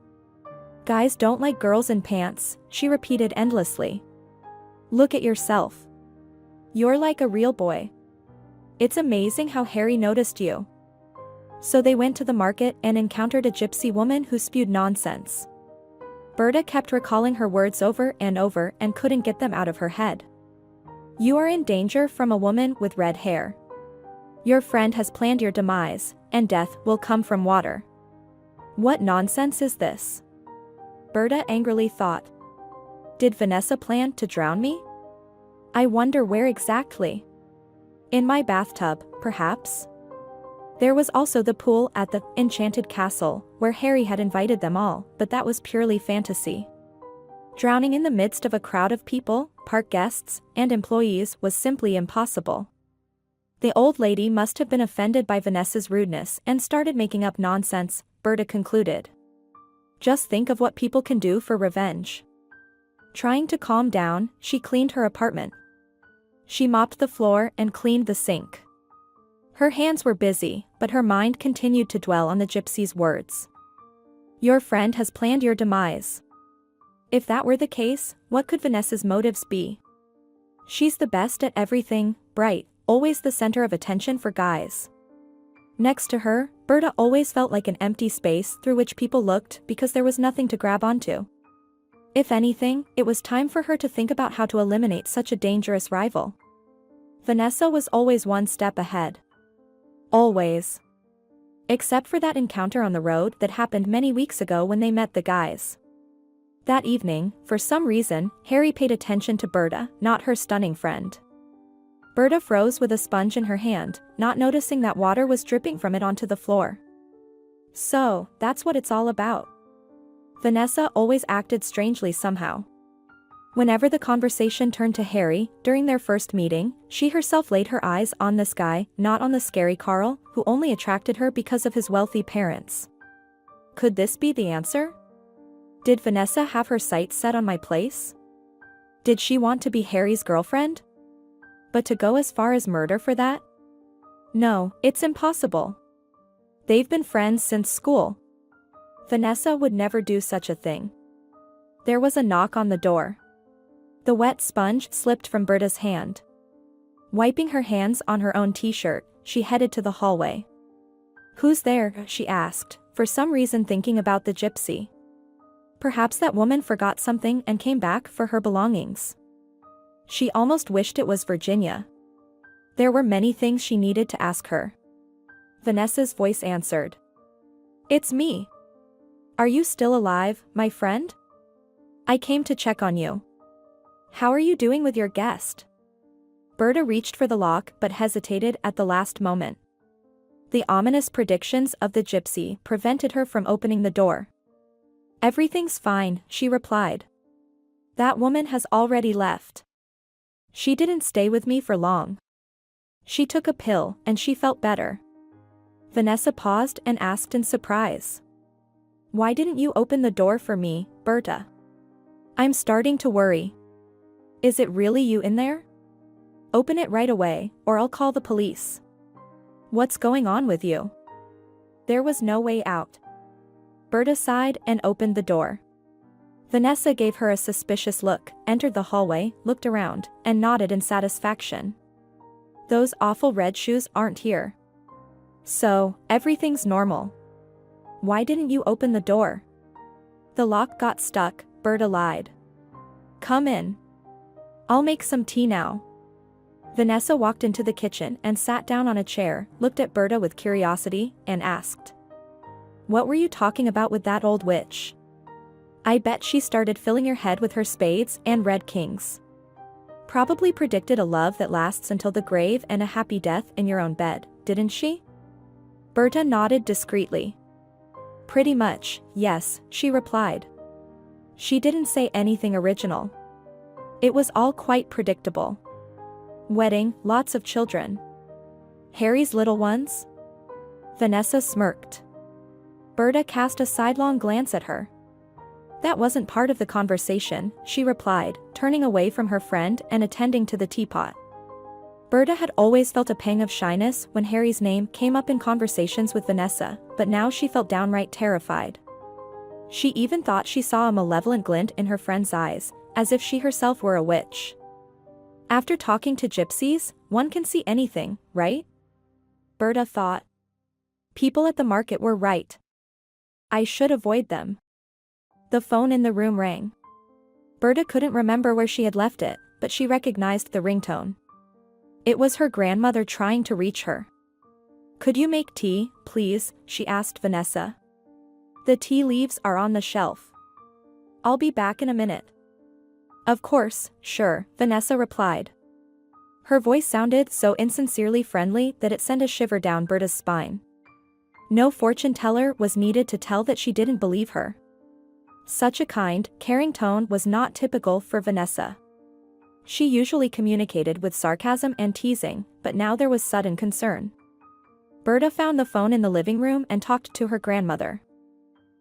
Guys don't like girls in pants, she repeated endlessly. Look at yourself. You're like a real boy. It's amazing how Harry noticed you. So they went to the market and encountered a gypsy woman who spewed nonsense. Bertha kept recalling her words over and couldn't get them out of her head. You are in danger from a woman with red hair. Your friend has planned your demise, and death will come from water. What nonsense is this? Bertha angrily thought. Did Vanessa plan to drown me? I wonder where exactly. In my bathtub, perhaps? There was also the pool at the enchanted castle, where Harry had invited them all, but that was purely fantasy. Drowning in the midst of a crowd of people, park guests, and employees was simply impossible. The old lady must have been offended by Vanessa's rudeness and started making up nonsense, Bertha concluded. Just think of what people can do for revenge. Trying to calm down, she cleaned her apartment. She mopped the floor and cleaned the sink. Her hands were busy, but her mind continued to dwell on the gypsy's words. Your friend has planned your demise. If that were the case, what could Vanessa's motives be? She's the best at everything, bright, always the center of attention for guys. Next to her, Bertha always felt like an empty space through which people looked because there was nothing to grab onto. If anything, it was time for her to think about how to eliminate such a dangerous rival. Vanessa was always one step ahead. Always. Except for that encounter on the road that happened many weeks ago when they met the guys. That evening, for some reason, Harry paid attention to Bertha, not her stunning friend. Bertha froze with a sponge in her hand, not noticing that water was dripping from it onto the floor. So, that's what it's all about. Vanessa always acted strangely somehow. Whenever the conversation turned to Harry, during their first meeting, she herself laid her eyes on this guy, not on the scary Carl, who only attracted her because of his wealthy parents. Could this be the answer? Did Vanessa have her sights set on my place? Did she want to be Harry's girlfriend? But to go as far as murder for that? No, it's impossible. They've been friends since school. Vanessa would never do such a thing. There was a knock on the door. The wet sponge slipped from Bertha's hand. Wiping her hands on her own t-shirt, she headed to the hallway. Who's there? She asked, for some reason thinking about the gypsy. Perhaps that woman forgot something and came back for her belongings. She almost wished it was Virginia. There were many things she needed to ask her. Vanessa's voice answered. It's me. Are you still alive, my friend? I came to check on you. How are you doing with your guest? Berta reached for the lock but hesitated at the last moment. The ominous predictions of the gypsy prevented her from opening the door. Everything's fine, she replied. That woman has already left. She didn't stay with me for long. She took a pill and she felt better. Vanessa paused and asked in surprise. Why didn't you open the door for me, Berta? I'm starting to worry. Is it really you in there? Open it right away, or I'll call the police. What's going on with you? There was no way out. Berta sighed and opened the door. Vanessa gave her a suspicious look, entered the hallway, looked around, and nodded in satisfaction. Those awful red shoes aren't here. So, everything's normal. Why didn't you open the door? The lock got stuck, Berta lied. Come in. I'll make some tea now. Vanessa walked into the kitchen and sat down on a chair, looked at Berta with curiosity, and asked. What were you talking about with that old witch? I bet she started filling your head with her spades and red kings. Probably predicted a love that lasts until the grave and a happy death in your own bed, didn't she? Berta nodded discreetly. Pretty much, yes, she replied. She didn't say anything original. It was all quite predictable. Wedding, lots of children. Harry's little ones? Vanessa smirked. Berta cast a sidelong glance at her. That wasn't part of the conversation, she replied, turning away from her friend and attending to the teapot. Berta had always felt a pang of shyness when Harry's name came up in conversations with Vanessa, but now she felt downright terrified. She even thought she saw a malevolent glint in her friend's eyes, as if she herself were a witch. After talking to gypsies, one can see anything, right? Berta thought. People at the market were right. I should avoid them. The phone in the room rang. Berta couldn't remember where she had left it, but she recognized the ringtone. It was her grandmother trying to reach her. Could you make tea, please? She asked Vanessa. The tea leaves are on the shelf. I'll be back in a minute. Of course, sure, Vanessa replied. Her voice sounded so insincerely friendly that it sent a shiver down Berta's spine. No fortune teller was needed to tell that she didn't believe her. Such a kind, caring tone was not typical for Vanessa. She usually communicated with sarcasm and teasing, but now there was sudden concern. Berta found the phone in the living room and talked to her grandmother.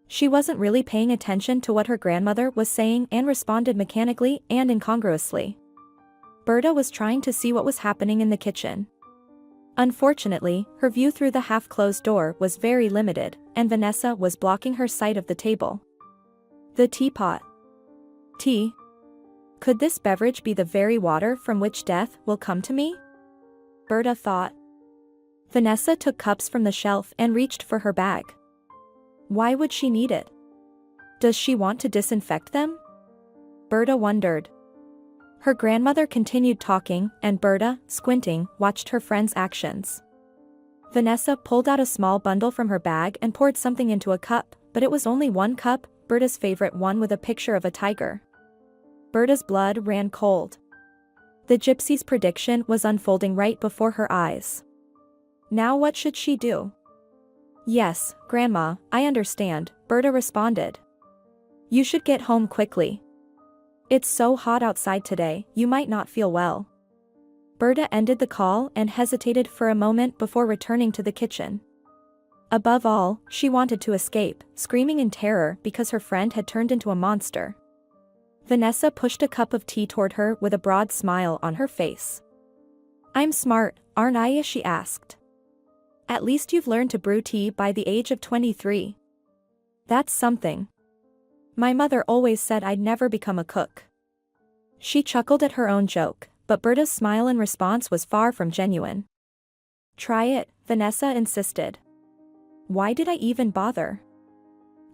She wasn't really paying attention to what her grandmother was saying and responded mechanically and incongruously. Berta was trying to see what was happening in the kitchen. Unfortunately, her view through the half-closed door was very limited, and Vanessa was blocking her sight of the table. The teapot. Tea? Could this beverage be the very water from which death will come to me? Berta thought. Vanessa took cups from the shelf and reached for her bag. Why would she need it? Does she want to disinfect them? Berta wondered. Her grandmother continued talking, and Berta, squinting, watched her friend's actions. Vanessa pulled out a small bundle from her bag and poured something into a cup, but it was only one cup, Berta's favorite one with a picture of a tiger. Berta's blood ran cold. The gypsy's prediction was unfolding right before her eyes. Now what should she do? Yes, Grandma, I understand, Berta responded. You should get home quickly. It's so hot outside today, you might not feel well. Berta ended the call and hesitated for a moment before returning to the kitchen. Above all, she wanted to escape, screaming in terror because her friend had turned into a monster. Vanessa pushed a cup of tea toward her with a broad smile on her face. I'm smart, aren't I? She asked. At least you've learned to brew tea by the age of 23. That's something. My mother always said I'd never become a cook. She chuckled at her own joke, but Berta's smile in response was far from genuine. Try it, Vanessa insisted. Why did I even bother?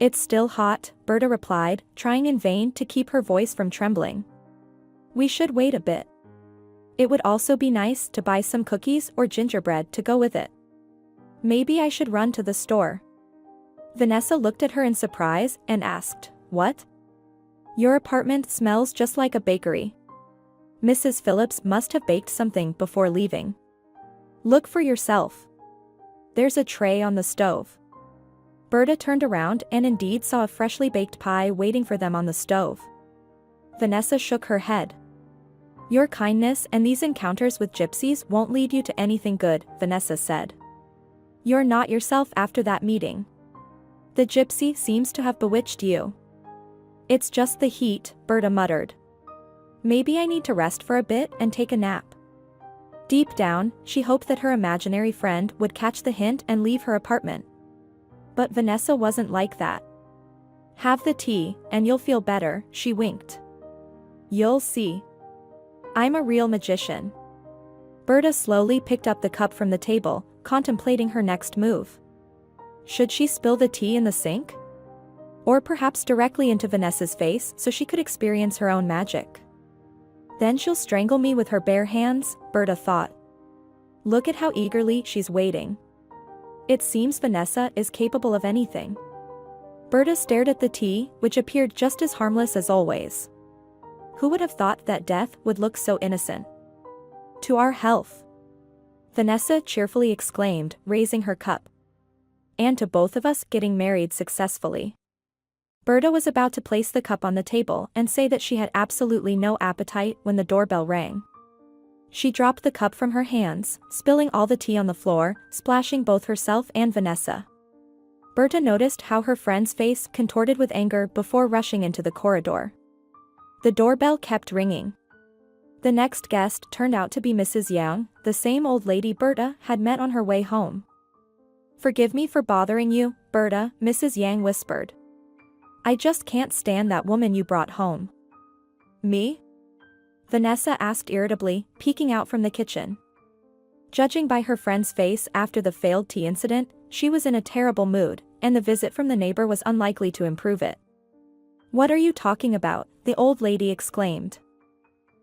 It's still hot, Berta replied, trying in vain to keep her voice from trembling. We should wait a bit. It would also be nice to buy some cookies or gingerbread to go with it. Maybe I should run to the store. Vanessa looked at her in surprise and asked, What? Your apartment smells just like a bakery. Mrs. Phillips must have baked something before leaving. Look for yourself. There's a tray on the stove. Berta turned around and indeed saw a freshly baked pie waiting for them on the stove. Vanessa shook her head. Your kindness and these encounters with gypsies won't lead you to anything good, Vanessa said. You're not yourself after that meeting. The gypsy seems to have bewitched you. It's just the heat, Berta muttered. Maybe I need to rest for a bit and take a nap. Deep down, she hoped that her imaginary friend would catch the hint and leave her apartment. But Vanessa wasn't like that. Have the tea, and you'll feel better, she winked. You'll see. I'm a real magician. Berta slowly picked up the cup from the table, contemplating her next move. Should she spill the tea in the sink? Or perhaps directly into Vanessa's face so she could experience her own magic? Then she'll strangle me with her bare hands, Berta thought. Look at how eagerly she's waiting. It seems Vanessa is capable of anything. Berta stared at the tea, which appeared just as harmless as always. Who would have thought that death would look so innocent? To our health. Vanessa cheerfully exclaimed, raising her cup. And to both of us getting married successfully. Berta was about to place the cup on the table and say that she had absolutely no appetite when the doorbell rang. She dropped the cup from her hands, spilling all the tea on the floor, splashing both herself and Vanessa. Berta noticed how her friend's face contorted with anger before rushing into the corridor. The doorbell kept ringing. The next guest turned out to be Mrs. Yang, the same old lady Berta had met on her way home. Forgive me for bothering you, Berta, Mrs. Yang whispered. I just can't stand that woman you brought home. Me? Vanessa asked irritably, peeking out from the kitchen. Judging by her friend's face after the failed tea incident, she was in a terrible mood, and the visit from the neighbor was unlikely to improve it. What are you talking about? The old lady exclaimed.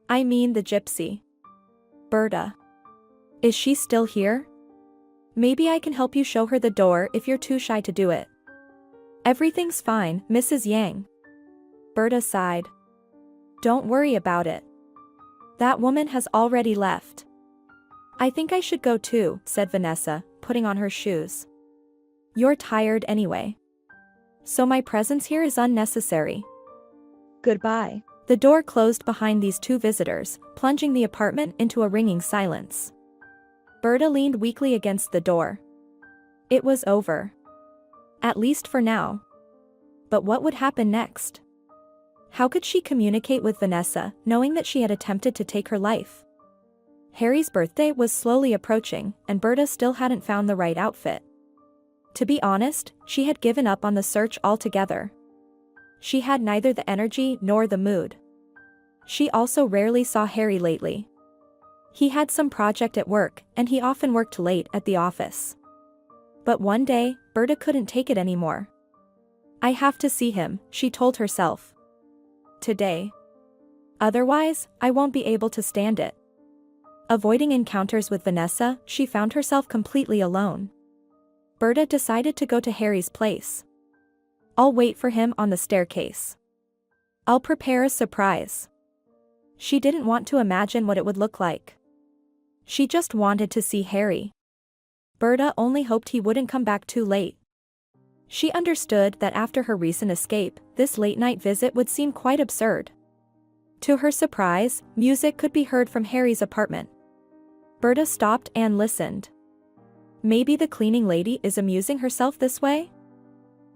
I mean the gypsy. Berta. Is she still here? Maybe I can help you show her the door if you're too shy to do it. Everything's fine, Mrs. Yang. Berta sighed. Don't worry about it. That woman has already left. I think I should go too, said Vanessa, putting on her shoes. You're tired anyway. So my presence here is unnecessary. Goodbye. The door closed behind these two visitors, plunging the apartment into a ringing silence. Berta leaned weakly against the door. It was over. At least for now. But what would happen next? How could she communicate with Vanessa, knowing that she had attempted to take her life? Harry's birthday was slowly approaching, and Berta still hadn't found the right outfit. To be honest, she had given up on the search altogether. She had neither the energy nor the mood. She also rarely saw Harry lately. He had some project at work, and he often worked late at the office. But one day, Berta couldn't take it anymore. I have to see him, she told herself. Today. Otherwise, I won't be able to stand it. Avoiding encounters with Vanessa, she found herself completely alone. Berta decided to go to Harry's place. I'll wait for him on the staircase. I'll prepare a surprise. She didn't want to imagine what it would look like. She just wanted to see Harry. Berta only hoped he wouldn't come back too late. She understood that after her recent escape, this late-night visit would seem quite absurd. To her surprise, music could be heard from Harry's apartment. Berta stopped and listened. Maybe the cleaning lady is amusing herself this way?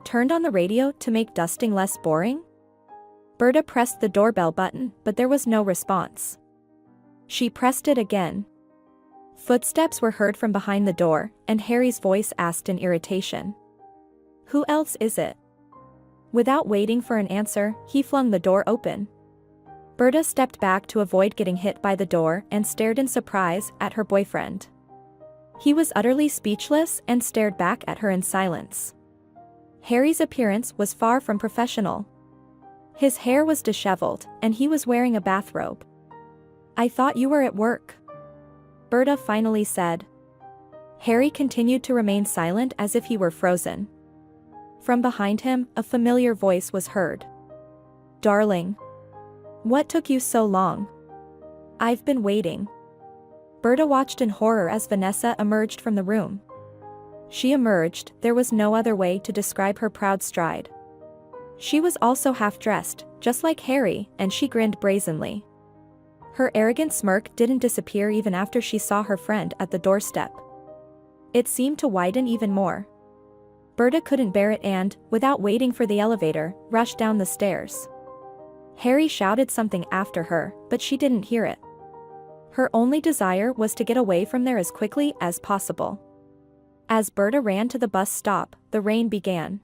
Turned on the radio to make dusting less boring? Berta pressed the doorbell button, but there was no response. She pressed it again. Footsteps were heard from behind the door, and Harry's voice asked in irritation. Who else is it? Without waiting for an answer, he flung the door open. Berta stepped back to avoid getting hit by the door and stared in surprise at her boyfriend. He was utterly speechless and stared back at her in silence. Harry's appearance was far from professional. His hair was disheveled, and he was wearing a bathrobe. "I thought you were at work," Berta finally said. Harry continued to remain silent as if he were frozen. From behind him, a familiar voice was heard. "Darling. What took you so long?" "I've been waiting." Berta watched in horror as Vanessa emerged from the room. She emerged, there was no other way to describe her proud stride. She was also half-dressed, just like Harry, and she grinned brazenly. Her arrogant smirk didn't disappear even after she saw her friend at the doorstep. It seemed to widen even more. Berta couldn't bear it and, without waiting for the elevator, rushed down the stairs. Harry shouted something after her, but she didn't hear it. Her only desire was to get away from there as quickly as possible. As Berta ran to the bus stop, the rain began.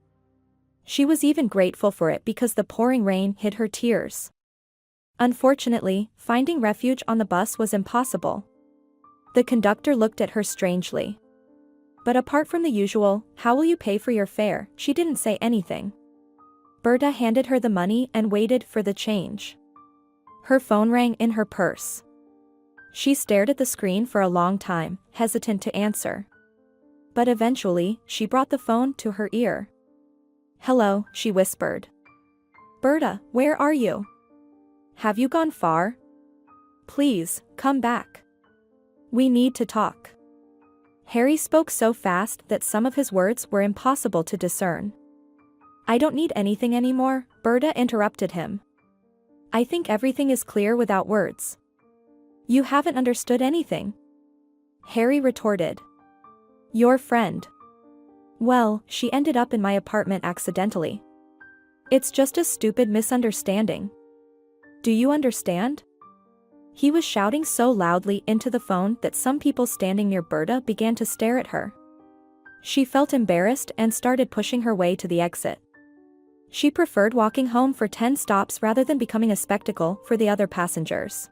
She was even grateful for it because the pouring rain hid her tears. Unfortunately, finding refuge on the bus was impossible. The conductor looked at her strangely. But apart from the usual, "How will you pay for your fare?" she didn't say anything. Berta handed her the money and waited for the change. Her phone rang in her purse. She stared at the screen for a long time, hesitant to answer. But eventually, she brought the phone to her ear. "Hello," she whispered. "Berta, where are you? Have you gone far? Please, come back. We need to talk." Harry spoke so fast that some of his words were impossible to discern. "I don't need anything anymore," Berta interrupted him. "I think everything is clear without words." "You haven't understood anything," Harry retorted. "Your friend. Well, she ended up in my apartment accidentally. It's just a stupid misunderstanding. Do you understand?" He was shouting so loudly into the phone that some people standing near Berta began to stare at her. She felt embarrassed and started pushing her way to the exit. She preferred walking home for 10 stops rather than becoming a spectacle for the other passengers.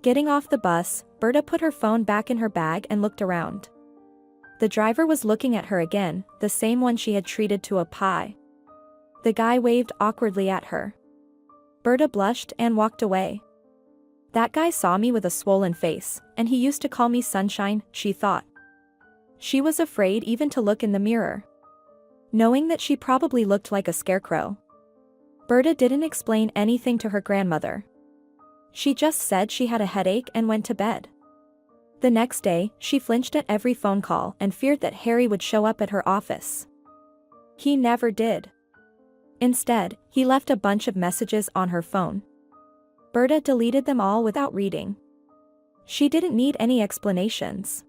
Getting off the bus, Berta put her phone back in her bag and looked around. The driver was looking at her again, the same one she had treated to a pie. The guy waved awkwardly at her. Berta blushed and walked away. "That guy saw me with a swollen face, and he used to call me Sunshine," she thought. She was afraid even to look in the mirror, knowing that she probably looked like a scarecrow. Berta didn't explain anything to her grandmother. She just said she had a headache and went to bed. The next day, she flinched at every phone call and feared that Harry would show up at her office. He never did. Instead, he left a bunch of messages on her phone. Berta deleted them all without reading. She didn't need any explanations.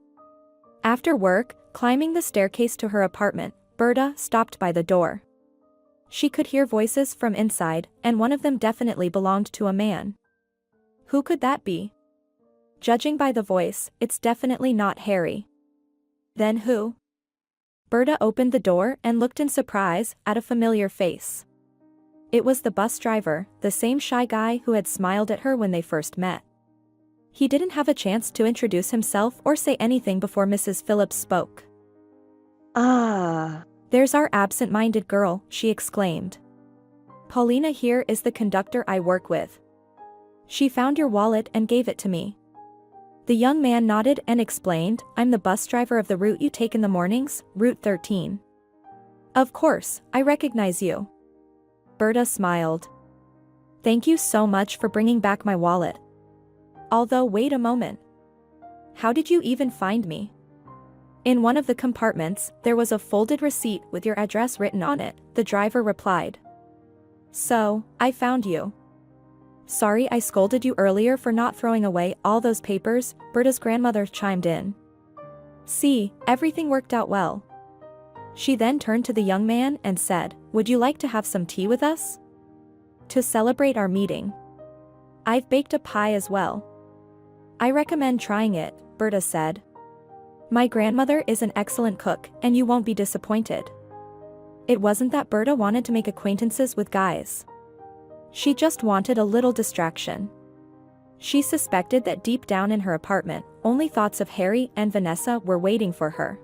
After work, climbing the staircase to her apartment, Berta stopped by the door. She could hear voices from inside, and one of them definitely belonged to a man. Who could that be? Judging by the voice, it's definitely not Harry. Then who? Berta opened the door and looked in surprise at a familiar face. It was the bus driver, the same shy guy who had smiled at her when they first met. He didn't have a chance to introduce himself or say anything before Mrs. Phillips spoke. "Ah, there's our absent-minded girl," she exclaimed. "Paulina here is the conductor I work with. She found your wallet and gave it to me." The young man nodded and explained, "I'm the bus driver of the route you take in the mornings, Route 13. "Of course, I recognize you." Berta smiled. "Thank you so much for bringing back my wallet. Although wait a moment. How did you even find me?" "In one of the compartments, there was a folded receipt with your address written on it," the driver replied. "So, I found you." "Sorry I scolded you earlier for not throwing away all those papers," Berta's grandmother chimed in. "See, everything worked out well." She then turned to the young man and said, "Would you like to have some tea with us? To celebrate our meeting. I've baked a pie as well." "I recommend trying it," Berta said. "My grandmother is an excellent cook, and you won't be disappointed." It wasn't that Berta wanted to make acquaintances with guys. She just wanted a little distraction. She suspected that deep down in her apartment, only thoughts of Harry and Vanessa were waiting for her.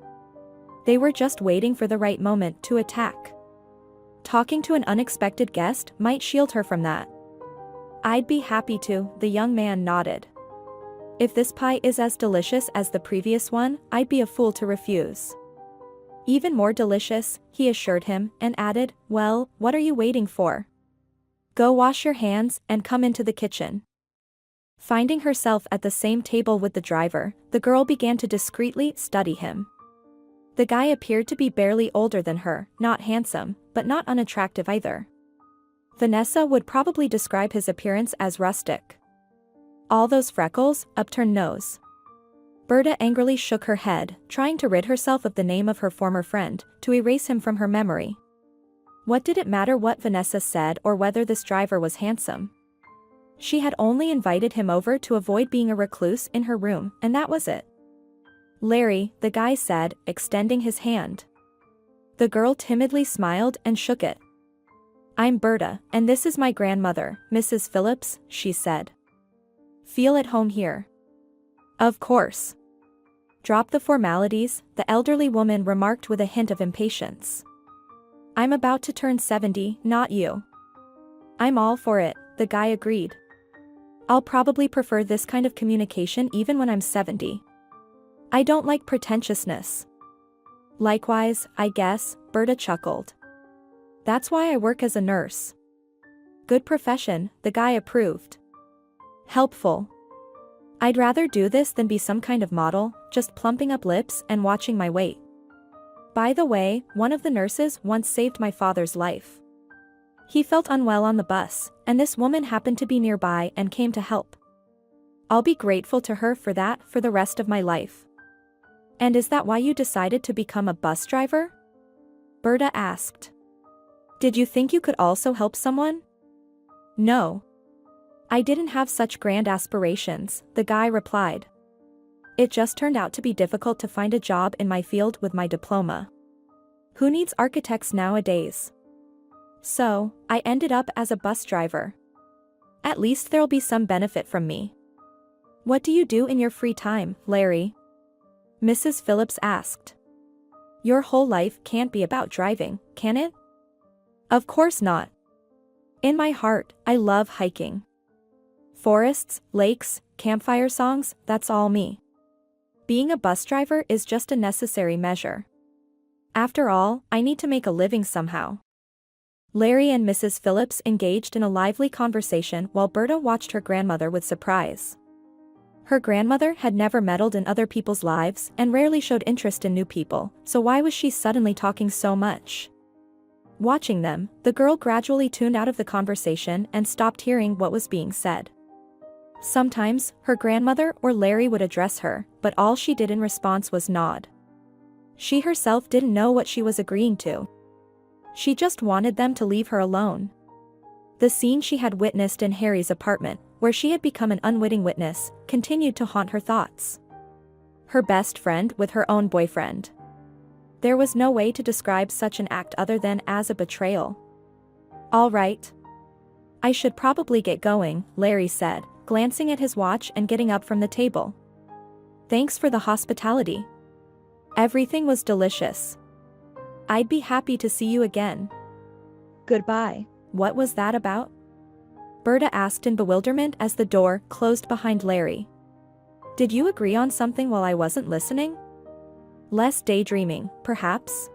They were just waiting for the right moment to attack. Talking to an unexpected guest might shield her from that. I'd be happy to, the young man nodded. If this pie is as delicious as the previous one, I'd be a fool to refuse. Even more delicious, he assured him, and added, well, what are you waiting for? Go wash your hands and come into the kitchen. Finding herself at the same table with the driver, the girl began to discreetly study him. The guy appeared to be barely older than her, not handsome, but not unattractive either. Vanessa would probably describe his appearance as rustic. All those freckles, upturned nose. Berta angrily shook her head, trying to rid herself of the name of her former friend, to erase him from her memory. What did it matter what Vanessa said or whether this driver was handsome? She had only invited him over to avoid being a recluse in her room, and that was it. Larry, the guy said, extending his hand. The girl timidly smiled and shook it. I'm Berta, and this is my grandmother, Mrs. Phillips, she said. Feel at home here. Of course. Drop the formalities, the elderly woman remarked with a hint of impatience. I'm about to turn 70, not you. I'm all for it, the guy agreed. I'll probably prefer this kind of communication even when I'm 70. I don't like pretentiousness. Likewise, I guess, Berta chuckled. That's why I work as a nurse. Good profession, the guy approved. Helpful. I'd rather do this than be some kind of model, just plumping up lips and watching my weight. By the way, one of the nurses once saved my father's life. He felt unwell on the bus, and this woman happened to be nearby and came to help. I'll be grateful to her for that for the rest of my life. And is that why you decided to become a bus driver? Berta asked. Did you think you could also help someone? No. I didn't have such grand aspirations, the guy replied. It just turned out to be difficult to find a job in my field with my diploma. Who needs architects nowadays? So, I ended up as a bus driver. At least there'll be some benefit from me. What do you do in your free time, Larry? Mrs. Phillips asked. Your whole life can't be about driving, can it? Of course not. In my heart, I love hiking. Forests, lakes, campfire songs, that's all me. Being a bus driver is just a necessary measure. After all, I need to make a living somehow. Larry and Mrs. Phillips engaged in a lively conversation while Berta watched her grandmother with surprise. Her grandmother had never meddled in other people's lives and rarely showed interest in new people, so why was she suddenly talking so much? Watching them, the girl gradually tuned out of the conversation and stopped hearing what was being said. Sometimes, her grandmother or Larry would address her, but all she did in response was nod. She herself didn't know what she was agreeing to. She just wanted them to leave her alone. The scene she had witnessed in Harry's apartment, where she had become an unwitting witness, continued to haunt her thoughts. Her best friend with her own boyfriend. There was no way to describe such an act other than as a betrayal. All right. I should probably get going, Larry said, glancing at his watch and getting up from the table. Thanks for the hospitality. Everything was delicious. I'd be happy to see you again. Goodbye. What was that about? Berta asked in bewilderment as the door closed behind Larry. Did you agree on something while I wasn't listening? Less daydreaming, perhaps?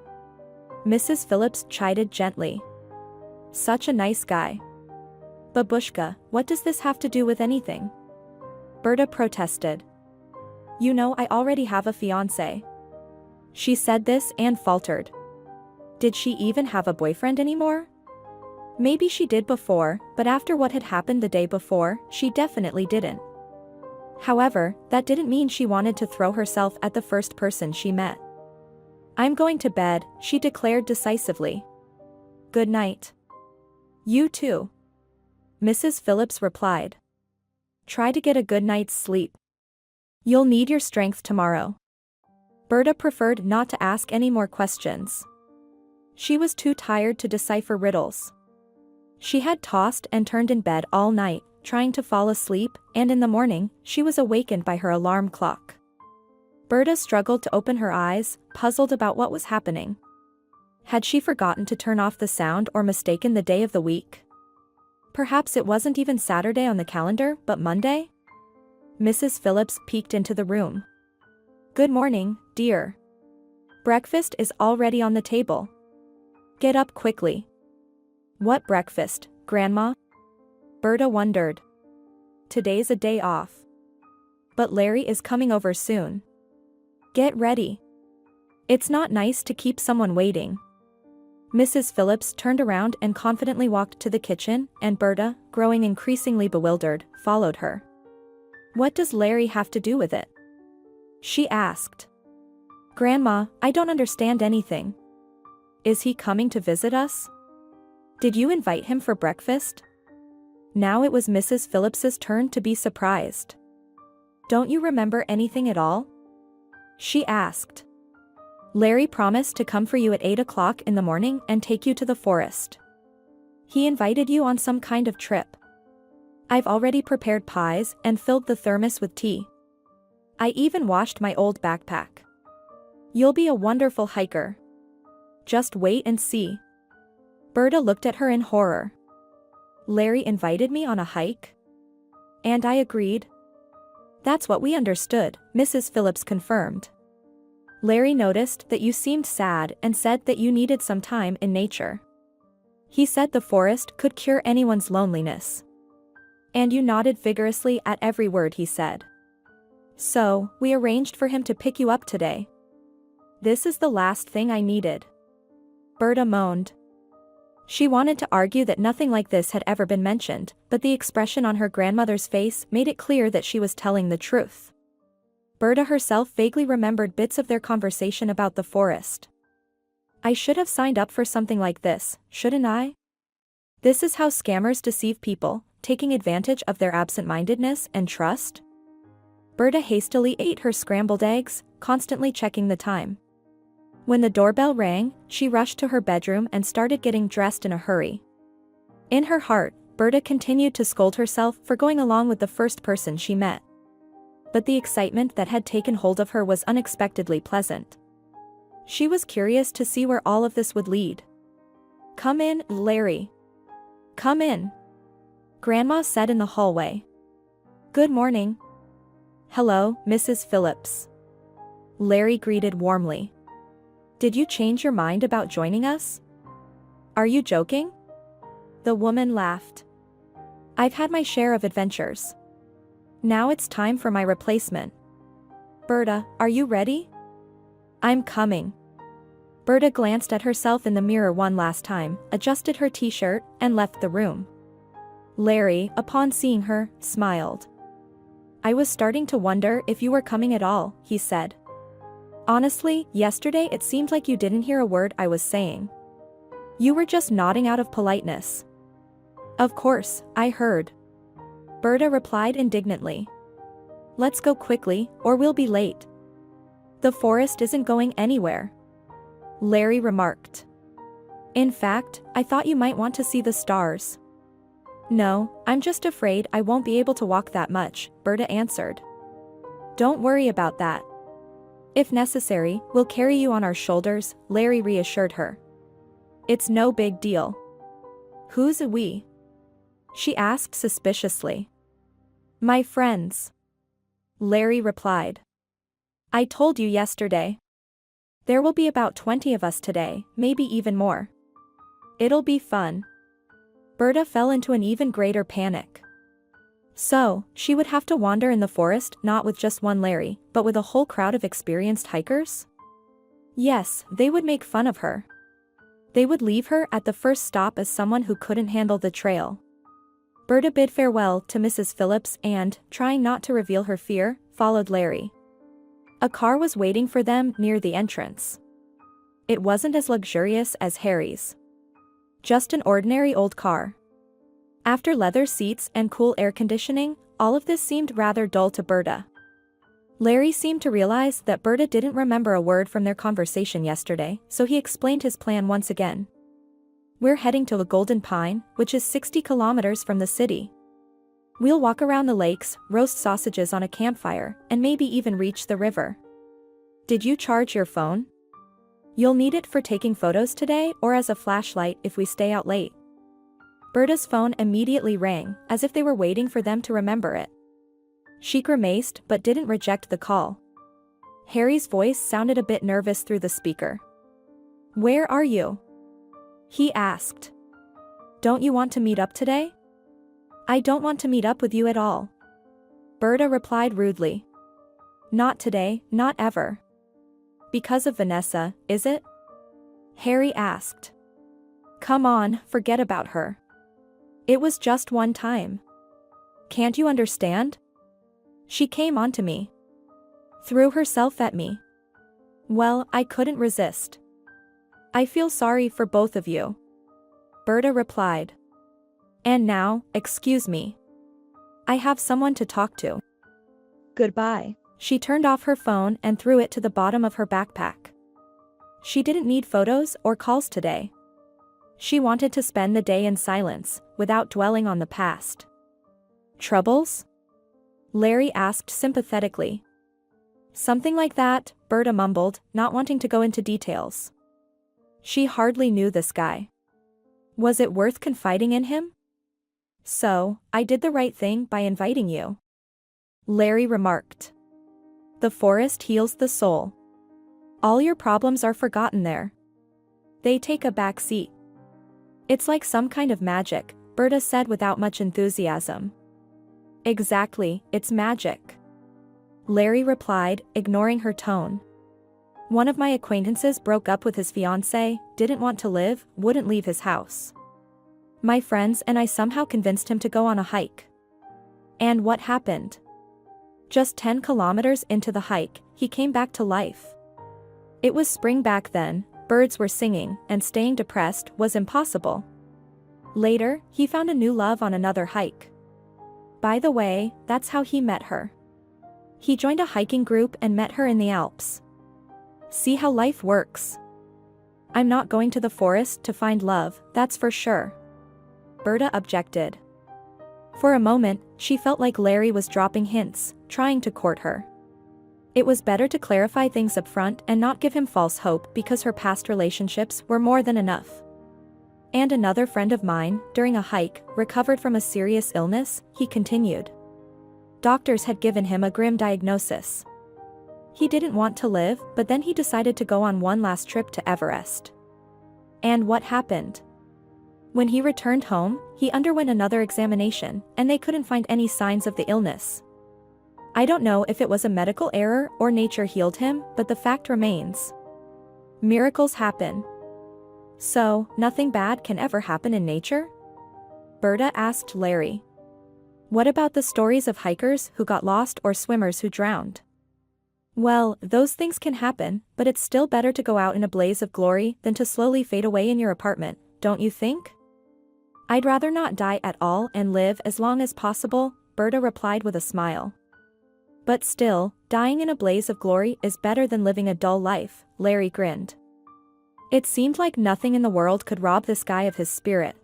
Mrs. Phillips chided gently. Such a nice guy. Babushka, what does this have to do with anything? Berta protested. You know I already have a fiancé. She said this and faltered. Did she even have a boyfriend anymore? Maybe she did before, but after what had happened the day before, she definitely didn't. However, that didn't mean she wanted to throw herself at the first person she met. I'm going to bed, she declared decisively. Good night. You too. Mrs. Phillips replied. Try to get a good night's sleep. You'll need your strength tomorrow. Berta preferred not to ask any more questions. She was too tired to decipher riddles. She had tossed and turned in bed all night, trying to fall asleep, and in the morning, she was awakened by her alarm clock. Berta struggled to open her eyes, puzzled about what was happening. Had she forgotten to turn off the sound or mistaken the day of the week? Perhaps it wasn't even Saturday on the calendar, but Monday? Mrs. Phillips peeked into the room. "Good morning, dear. Breakfast is already on the table. Get up quickly." "What breakfast, Grandma?" Berta wondered. "Today's a day off. But Larry is coming over soon. Get ready. It's not nice to keep someone waiting." Mrs. Phillips turned around and confidently walked to the kitchen, and Berta, growing increasingly bewildered, followed her. "What does Larry have to do with it?" she asked. "Grandma, I don't understand anything. Is he coming to visit us? Did you invite him for breakfast?" Now it was Mrs. Phillips's turn to be surprised. "Don't you remember anything at all?" she asked. "Larry promised to come for you at 8 o'clock in the morning and take you to the forest. He invited you on some kind of trip. I've already prepared pies and filled the thermos with tea. I even washed my old backpack. You'll be a wonderful hiker. Just wait and see." Berta looked at her in horror. "Larry invited me on a hike?" And I agreed. "That's what we understood," Mrs. Phillips confirmed. "Larry noticed that you seemed sad and said that you needed some time in nature. He said the forest could cure anyone's loneliness. And you nodded vigorously at every word he said. So, we arranged for him to pick you up today. This is the last thing I needed." Berta moaned. She wanted to argue that nothing like this had ever been mentioned, but the expression on her grandmother's face made it clear that she was telling the truth. Berta herself vaguely remembered bits of their conversation about the forest. "I should have signed up for something like this, shouldn't I? This is how scammers deceive people, taking advantage of their absent-mindedness and trust?" Berta hastily ate her scrambled eggs, constantly checking the time. When the doorbell rang, she rushed to her bedroom and started getting dressed in a hurry. In her heart, Berta continued to scold herself for going along with the first person she met. But the excitement that had taken hold of her was unexpectedly pleasant. She was curious to see where all of this would lead. "Come in, Larry. Come in," Grandma said in the hallway. "Good morning." "Hello, Mrs. Phillips," Larry greeted warmly. "Did you change your mind about joining us? Are you joking?" The woman laughed. "I've had my share of adventures. Now it's time for my replacement. Berta, are you ready?" "I'm coming." Berta glanced at herself in the mirror one last time, adjusted her t-shirt, and left the room. Larry, upon seeing her, smiled. "I was starting to wonder if you were coming at all," he said. "Honestly, yesterday it seemed like you didn't hear a word I was saying. You were just nodding out of politeness." "Of course, I heard," Berta replied indignantly. "Let's go quickly, or we'll be late." "The forest isn't going anywhere," Larry remarked. "In fact, I thought you might want to see the stars." "No, I'm just afraid I won't be able to walk that much," Berta answered. "Don't worry about that. If necessary, we'll carry you on our shoulders," Larry reassured her. "It's no big deal." "Who's a we?" she asked suspiciously. "My friends," Larry replied. "I told you yesterday. There will be about 20 of us today, maybe even more. It'll be fun." Berta fell into an even greater panic. So, she would have to wander in the forest not with just one Larry, but with a whole crowd of experienced hikers? Yes, they would make fun of her. They would leave her at the first stop as someone who couldn't handle the trail. Berta bid farewell to Mrs. Phillips and, trying not to reveal her fear, followed Larry. A car was waiting for them near the entrance. It wasn't as luxurious as Harry's. Just an ordinary old car. After leather seats and cool air conditioning, all of this seemed rather dull to Berta. Larry seemed to realize that Berta didn't remember a word from their conversation yesterday, so he explained his plan once again. "We're heading to a Golden Pine, which is 60 kilometers from the city. We'll walk around the lakes, roast sausages on a campfire, and maybe even reach the river." "Did you charge your phone?" You'll need it for taking photos today or as a flashlight if we stay out late. Berta's phone immediately rang, as if they were waiting for them to remember it. She grimaced but didn't reject the call. Harry's voice sounded a bit nervous through the speaker. "Where are you?" he asked. "Don't you want to meet up today?" "I don't want to meet up with you at all," Berta replied rudely. "Not today, not ever." "Because of Vanessa, is it?" Harry asked. "Come on, forget about her. It was just one time. Can't you understand? She came onto me. Threw herself at me. Well, I couldn't resist. I feel sorry for both of you," Berta replied. "And now, excuse me. I have someone to talk to. Goodbye." She turned off her phone and threw it to the bottom of her backpack. She didn't need photos or calls today. She wanted to spend the day in silence, without dwelling on the past. "Troubles?" Larry asked sympathetically. "Something like that," Berta mumbled, not wanting to go into details. She hardly knew this guy. Was it worth confiding in him? "So, I did the right thing by inviting you," Larry remarked. "The forest heals the soul. All your problems are forgotten there. They take a back seat." "It's like some kind of magic," Berta said without much enthusiasm. "Exactly, it's magic," Larry replied, ignoring her tone. "One of my acquaintances broke up with his fiancée, didn't want to live, wouldn't leave his house. My friends and I somehow convinced him to go on a hike. And what happened? Just 10 kilometers into the hike, he came back to life. It was spring back then, birds were singing, and staying depressed was impossible. Later, he found a new love on another hike. By the way, that's how he met her. He joined a hiking group and met her in the Alps. See how life works. I'm not going to the forest to find love, that's for sure," Berta objected. For a moment, she felt like Larry was dropping hints, trying to court her. It was better to clarify things up front and not give him false hope because her past relationships were more than enough. "And another friend of mine, during a hike, recovered from a serious illness," he continued. Doctors had given him a grim diagnosis. He didn't want to live, but then he decided to go on one last trip to Everest. And what happened? When he returned home, he underwent another examination, and they couldn't find any signs of the illness. I don't know if it was a medical error or nature healed him, but the fact remains. Miracles happen. So, nothing bad can ever happen in nature? Berta asked Larry. What about the stories of hikers who got lost or swimmers who drowned? Well, those things can happen, but it's still better to go out in a blaze of glory than to slowly fade away in your apartment, don't you think? I'd rather not die at all and live as long as possible, Berta replied with a smile. But still, dying in a blaze of glory is better than living a dull life, Larry grinned. It seemed like nothing in the world could rob this guy of his spirit.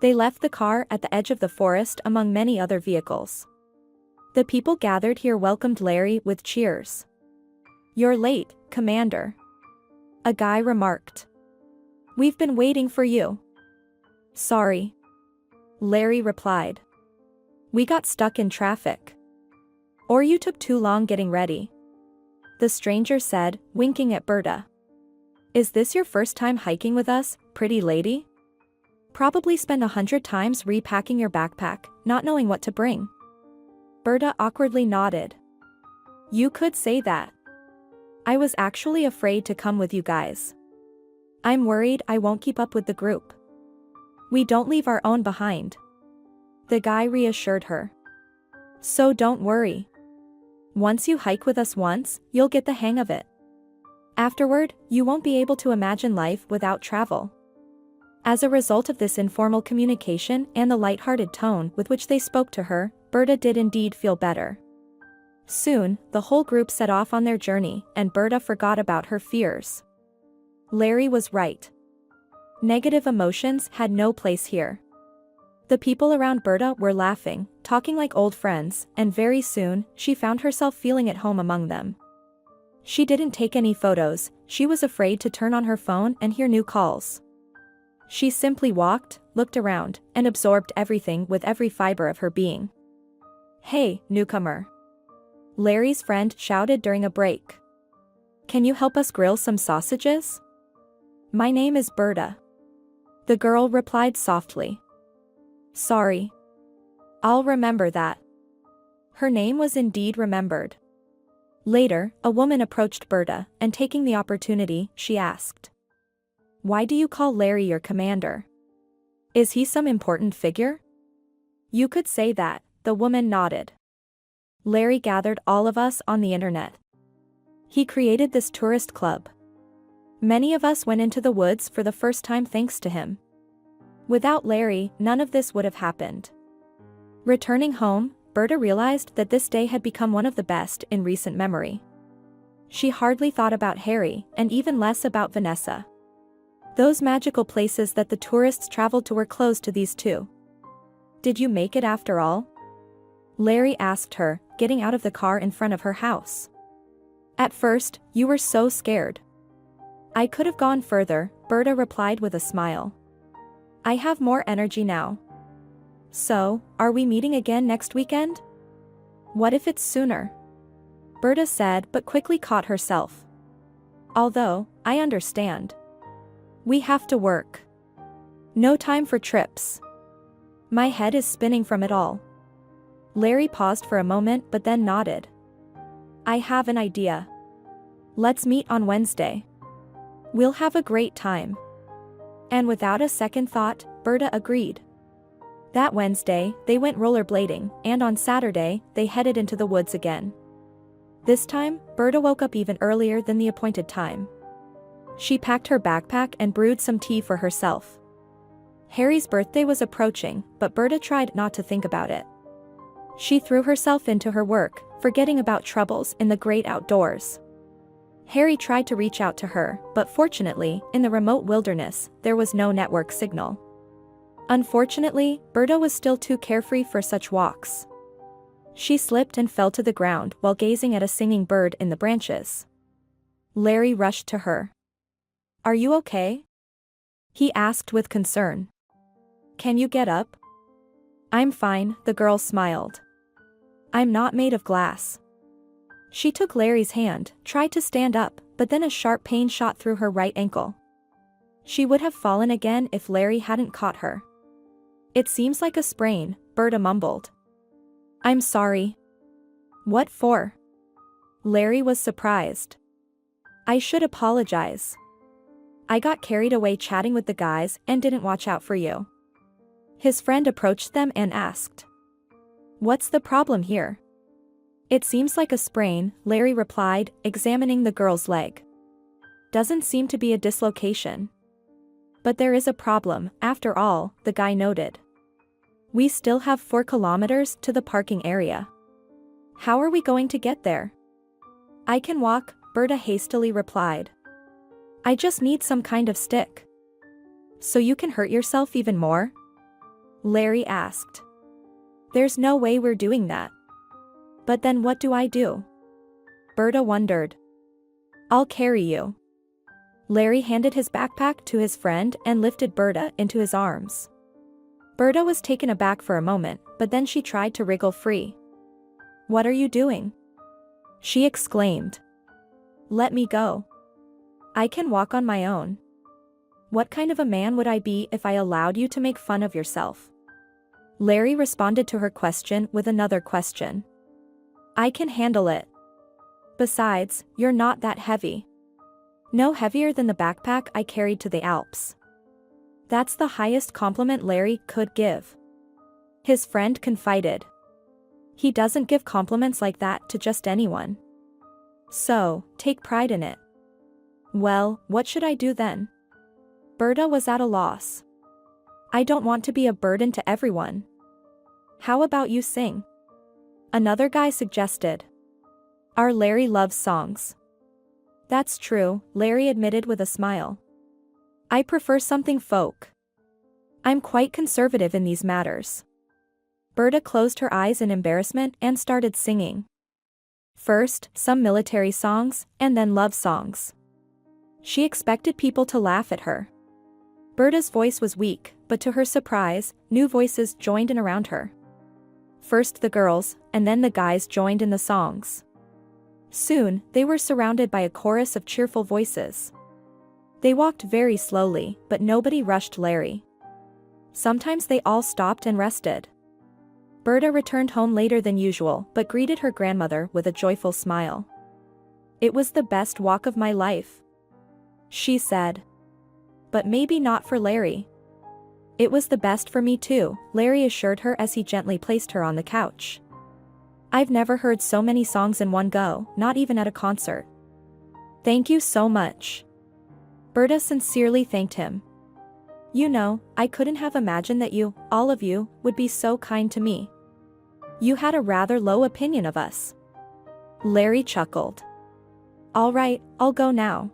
They left the car at the edge of the forest among many other vehicles. The people gathered here welcomed Larry with cheers. You're late, Commander, a guy remarked. We've been waiting for you. Sorry, Larry replied. We got stuck in traffic. Or you took too long getting ready, the stranger said, winking at Berta. Is this your first time hiking with us, pretty lady? Probably spent 100 times repacking your backpack, not knowing what to bring. Berta awkwardly nodded. You could say that. I was actually afraid to come with you guys. I'm worried I won't keep up with the group. We don't leave our own behind, the guy reassured her. So don't worry. Once you hike with us once, you'll get the hang of it. Afterward, you won't be able to imagine life without travel. As a result of this informal communication and the light-hearted tone with which they spoke to her, Berta did indeed feel better. Soon, the whole group set off on their journey, and Berta forgot about her fears. Larry was right. Negative emotions had no place here. The people around Berta were laughing, talking like old friends, and very soon, she found herself feeling at home among them. She didn't take any photos, she was afraid to turn on her phone and hear new calls. She simply walked, looked around, and absorbed everything with every fiber of her being. "Hey, newcomer," Larry's friend shouted during a break. "Can you help us grill some sausages?" "My name is Berta," the girl replied softly. "Sorry. I'll remember that." Her name was indeed remembered. Later, a woman approached Berta, and taking the opportunity, she asked, "Why do you call Larry your commander? Is he some important figure?" "You could say that," the woman nodded. "Larry gathered all of us on the internet. He created this tourist club. Many of us went into the woods for the first time thanks to him. Without Larry, none of this would have happened." Returning home, Berta realized that this day had become one of the best in recent memory. She hardly thought about Harry, and even less about Vanessa. Those magical places that the tourists traveled to were closed to these two. "Did you make it after all?" Larry asked her, getting out of the car in front of her house. "At first, you were so scared." "I could have gone further," Berta replied with a smile. "I have more energy now." "So, are we meeting again next weekend?" "What if it's sooner?" Berta said, but quickly caught herself. "Although, I understand. We have to work. No time for trips." "My head is spinning from it all." Larry paused for a moment but then nodded. "I have an idea. Let's meet on Wednesday. We'll have a great time." And without a second thought, Berta agreed. That Wednesday, they went rollerblading, and on Saturday, they headed into the woods again. This time, Berta woke up even earlier than the appointed time. She packed her backpack and brewed some tea for herself. Harry's birthday was approaching, but Berta tried not to think about it. She threw herself into her work, forgetting about troubles in the great outdoors. Harry tried to reach out to her, but fortunately, in the remote wilderness, there was no network signal. Unfortunately, Berta was still too carefree for such walks. She slipped and fell to the ground while gazing at a singing bird in the branches. Larry rushed to her. "Are you okay?" he asked with concern. "Can you get up?" "I'm fine," the girl smiled. "I'm not made of glass." She took Larry's hand, tried to stand up, but then a sharp pain shot through her right ankle. She would have fallen again if Larry hadn't caught her. "It seems like a sprain," Berta mumbled. "I'm sorry." "What for?" Larry was surprised. "I should apologize. I got carried away chatting with the guys and didn't watch out for you." His friend approached them and asked, "What's the problem here?" "It seems like a sprain," Larry replied, examining the girl's leg. "Doesn't seem to be a dislocation." "But there is a problem, after all," the guy noted. "We still have 4 kilometers to the parking area. How are we going to get there?" "I can walk," Berta hastily replied. "I just need some kind of stick." "So you can hurt yourself even more?" Larry asked. "There's no way we're doing that." "But then what do I do?" Berta wondered. "I'll carry you." Larry handed his backpack to his friend and lifted Berta into his arms. Berta was taken aback for a moment, but then she tried to wriggle free. "What are you doing?" she exclaimed. "Let me go. I can walk on my own." "What kind of a man would I be if I allowed you to make fun of yourself?" Larry responded to her question with another question. "I can handle it. Besides, you're not that heavy. No heavier than the backpack I carried to the Alps." That's the highest compliment Larry could give. His friend confided. He doesn't give compliments like that to just anyone. So, take pride in it. "Well, what should I do then?" Berta was at a loss. "I don't want to be a burden to everyone." "How about you sing?" another guy suggested. Our Larry loves songs. "That's true," Larry admitted with a smile. "I prefer something folk. I'm quite conservative in these matters." Berta closed her eyes in embarrassment and started singing. First, some military songs, and then love songs. She expected people to laugh at her. Berta's voice was weak, but to her surprise, new voices joined in around her. First the girls, and then the guys joined in the songs. Soon, they were surrounded by a chorus of cheerful voices. They walked very slowly, but nobody rushed Larry. Sometimes they all stopped and rested. Berta returned home later than usual but greeted her grandmother with a joyful smile. "It was the best walk of my life," she said. "But maybe not for Larry." "It was the best for me too," Larry assured her as he gently placed her on the couch. "I've never heard so many songs in one go, not even at a concert." "Thank you so much." Berta sincerely thanked him. "You know, I couldn't have imagined that you, all of you, would be so kind to me. You had a rather low opinion of us." Larry chuckled. "All right, I'll go now.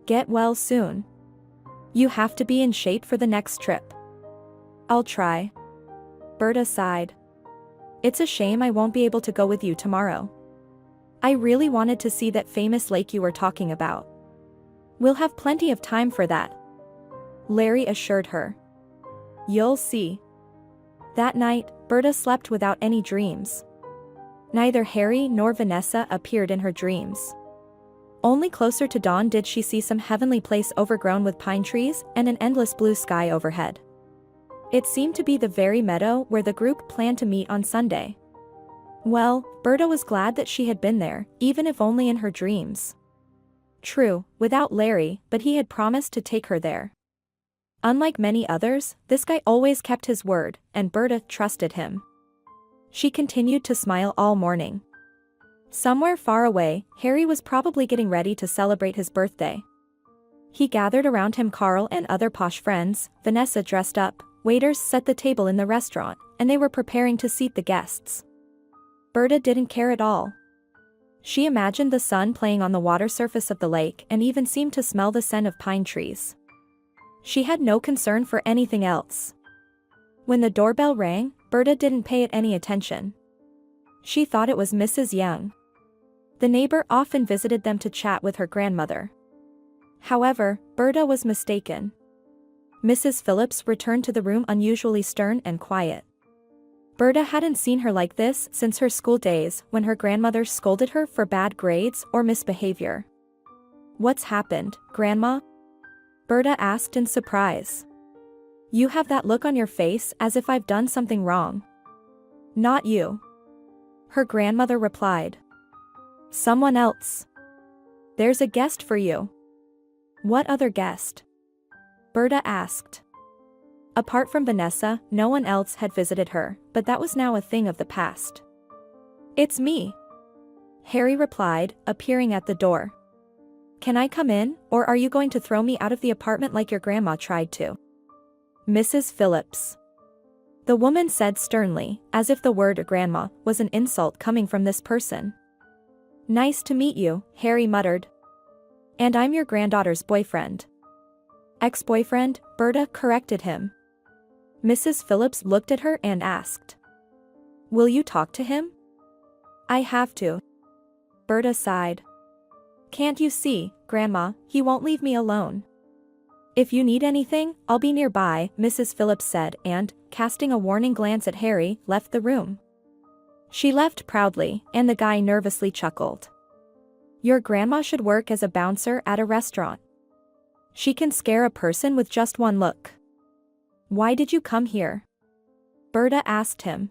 Get well soon. You have to be in shape for the next trip." "I'll try." Berta sighed. "It's a shame I won't be able to go with you tomorrow. I really wanted to see that famous lake you were talking about." "We'll have plenty of time for that," Larry assured her. "You'll see." That night, Berta slept without any dreams. Neither Harry nor Vanessa appeared in her dreams. Only closer to dawn did she see some heavenly place overgrown with pine trees and an endless blue sky overhead. It seemed to be the very meadow where the group planned to meet on Sunday. Well, Berta was glad that she had been there, even if only in her dreams. True, without Larry, but he had promised to take her there. Unlike many others, this guy always kept his word, and Berta trusted him. She continued to smile all morning. Somewhere far away, Harry was probably getting ready to celebrate his birthday. He gathered around him Carl and other posh friends. Vanessa dressed up, waiters set the table in the restaurant, and they were preparing to seat the guests. Berta didn't care at all. She imagined the sun playing on the water surface of the lake and even seemed to smell the scent of pine trees. She had no concern for anything else. When the doorbell rang, Berta didn't pay it any attention. She thought it was Mrs. Young. The neighbor often visited them to chat with her grandmother. However, Berta was mistaken. Mrs. Phillips returned to the room unusually stern and quiet. Berta hadn't seen her like this since her school days when her grandmother scolded her for bad grades or misbehavior. "What's happened, Grandma?" Berta asked in surprise. "You have that look on your face as if I've done something wrong." "Not you," her grandmother replied. "Someone else. There's a guest for you." "What other guest?" Berta asked. Apart from Vanessa, no one else had visited her, but that was now a thing of the past. "It's me," Harry replied, appearing at the door. "Can I come in, or are you going to throw me out of the apartment like your grandma tried to?" "Mrs. Phillips," the woman said sternly, as if the word grandma was an insult coming from this person. "Nice to meet you," Harry muttered. "And I'm your granddaughter's boyfriend." "Ex-boyfriend," Berta corrected him. Mrs. Phillips looked at her and asked, "Will you talk to him?" "I have to," Berta sighed. "Can't you see, Grandma, he won't leave me alone." "If you need anything, I'll be nearby," Mrs. Phillips said and, casting a warning glance at Harry, left the room. She left proudly, and the guy nervously chuckled. "Your grandma should work as a bouncer at a restaurant. She can scare a person with just one look." "Why did you come here?" Berta asked him.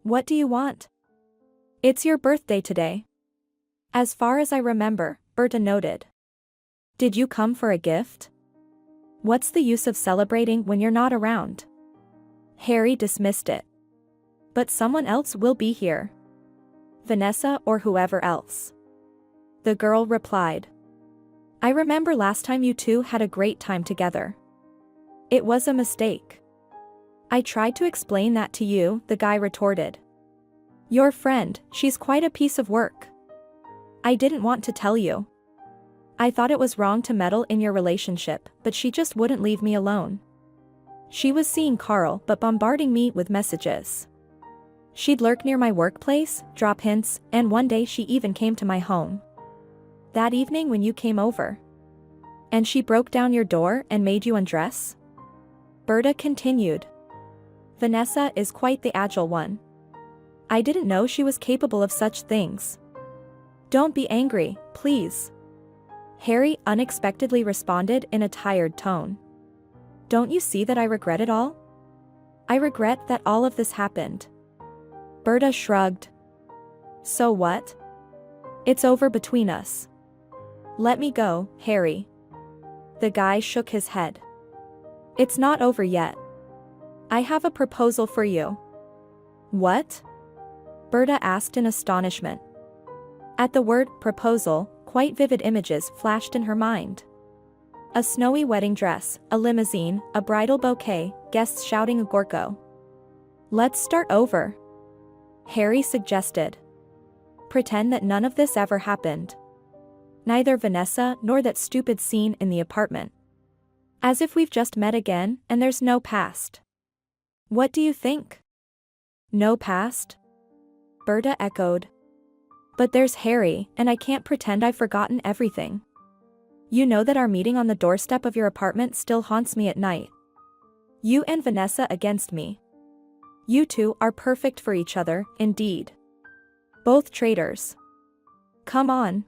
"What do you want?" "It's your birthday today." "As far as I remember," Berta noted. "Did you come for a gift?" "What's the use of celebrating when you're not around?" Harry dismissed it. "But someone else will be here. Vanessa or whoever else." The girl replied. "I remember last time you two had a great time together. It was a mistake." "I tried to explain that to you," the guy retorted. "Your friend, she's quite a piece of work. I didn't want to tell you. I thought it was wrong to meddle in your relationship, but she just wouldn't leave me alone. She was seeing Carl but bombarding me with messages. She'd lurk near my workplace, drop hints, and one day she even came to my home. That evening when you came over. And she broke down your door and made you undress? Berta continued. Vanessa is quite the agile one. I didn't know she was capable of such things. Don't be angry, please. Harry unexpectedly responded in a tired tone. Don't you see that I regret it all? I regret that all of this happened. Berta shrugged. So what? It's over between us. Let me go, Harry. The guy shook his head. It's not over yet. I have a proposal for you. What? Berta asked in astonishment. At the word proposal, quite vivid images flashed in her mind. A snowy wedding dress, a limousine, a bridal bouquet, guests shouting a gorko. Let's start over. Harry suggested. Pretend that none of this ever happened. Neither Vanessa nor that stupid scene in the apartment. As if we've just met again and there's no past. What do you think? No past? Berta echoed. But there's Harry, and I can't pretend I've forgotten everything. You know that our meeting on the doorstep of your apartment still haunts me at night. You and Vanessa against me. You two are perfect for each other, indeed. Both traitors. Come on.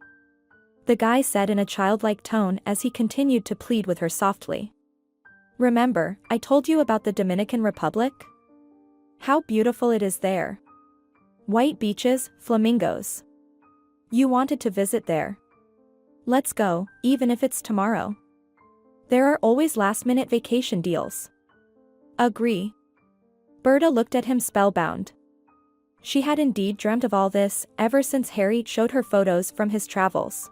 The guy said in a childlike tone as he continued to plead with her softly. Remember, I told you about the Dominican Republic? How beautiful it is there. White beaches, flamingos. You wanted to visit there. Let's go, even if it's tomorrow. There are always last-minute vacation deals. Agree. Berta looked at him spellbound. She had indeed dreamt of all this ever since Harry showed her photos from his travels.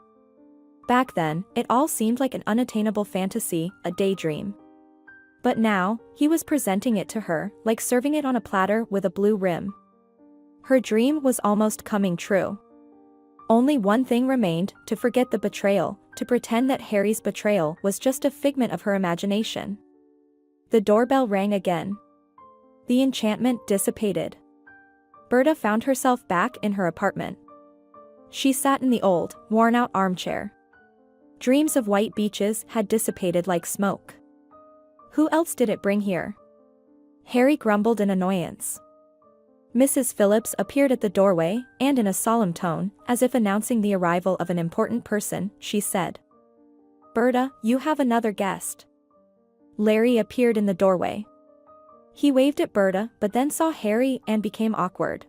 Back then, it all seemed like an unattainable fantasy, a daydream. But now, he was presenting it to her, like serving it on a platter with a blue rim. Her dream was almost coming true. Only one thing remained, to forget the betrayal, to pretend that Harry's betrayal was just a figment of her imagination. The doorbell rang again. The enchantment dissipated. Berta found herself back in her apartment. She sat in the old, worn-out armchair. Dreams of white beaches had dissipated like smoke. Who else did it bring here? Harry grumbled in annoyance. Mrs. Phillips appeared at the doorway, and in a solemn tone, as if announcing the arrival of an important person, she said. Berta, you have another guest. Larry appeared in the doorway. He waved at Berta but then saw Harry and became awkward.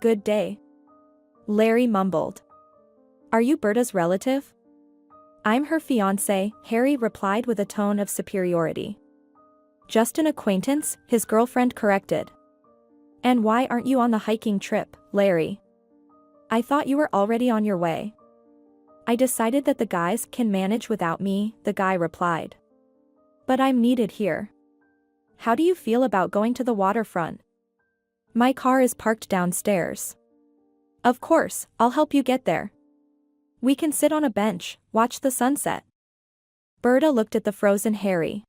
Good day. Larry mumbled. Are you Berta's relative? I'm her fiancé, Harry replied with a tone of superiority. Just an acquaintance, his girlfriend corrected. And why aren't you on the hiking trip, Larry? I thought you were already on your way. I decided that the guys can manage without me, the guy replied. But I'm needed here. How do you feel about going to the waterfront? My car is parked downstairs. Of course, I'll help you get there. We can sit on a bench, watch the sunset. Berta looked at the frozen Harry.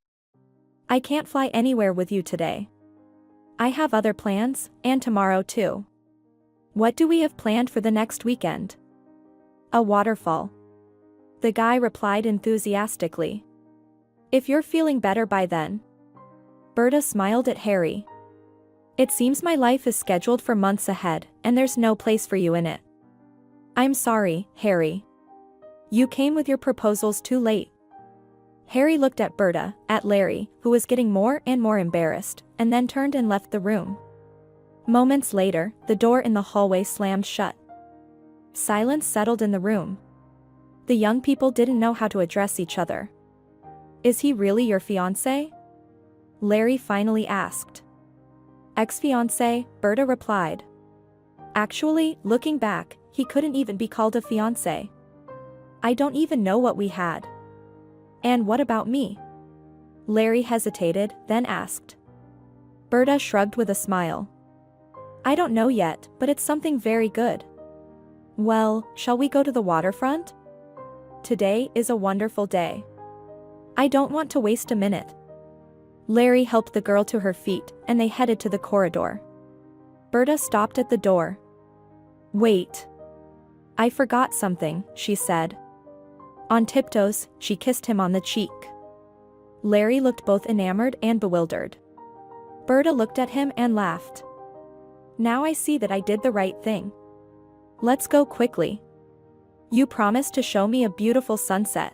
I can't fly anywhere with you today. I have other plans, and tomorrow too. What do we have planned for the next weekend? A waterfall. The guy replied enthusiastically. If you're feeling better by then. Berta smiled at Harry. It seems my life is scheduled for months ahead, and there's no place for you in it. I'm sorry, Harry. You came with your proposals too late. Harry looked at Berta, at Larry, who was getting more and more embarrassed, and then turned and left the room. Moments later, the door in the hallway slammed shut. Silence settled in the room. The young people didn't know how to address each other. Is he really your fiancé? Larry finally asked. Ex-fiancé, Berta replied. Actually, looking back, he couldn't even be called a fiancé. I don't even know what we had. And what about me? Larry hesitated, then asked. Berta shrugged with a smile. I don't know yet, but it's something very good. Well, shall we go to the waterfront? Today is a wonderful day. I don't want to waste a minute. Larry helped the girl to her feet, and they headed to the corridor. Berta stopped at the door. Wait. I forgot something, she said. On tiptoes, she kissed him on the cheek. Larry looked both enamored and bewildered. Berta looked at him and laughed. Now I see that I did the right thing. Let's go quickly. You promised to show me a beautiful sunset.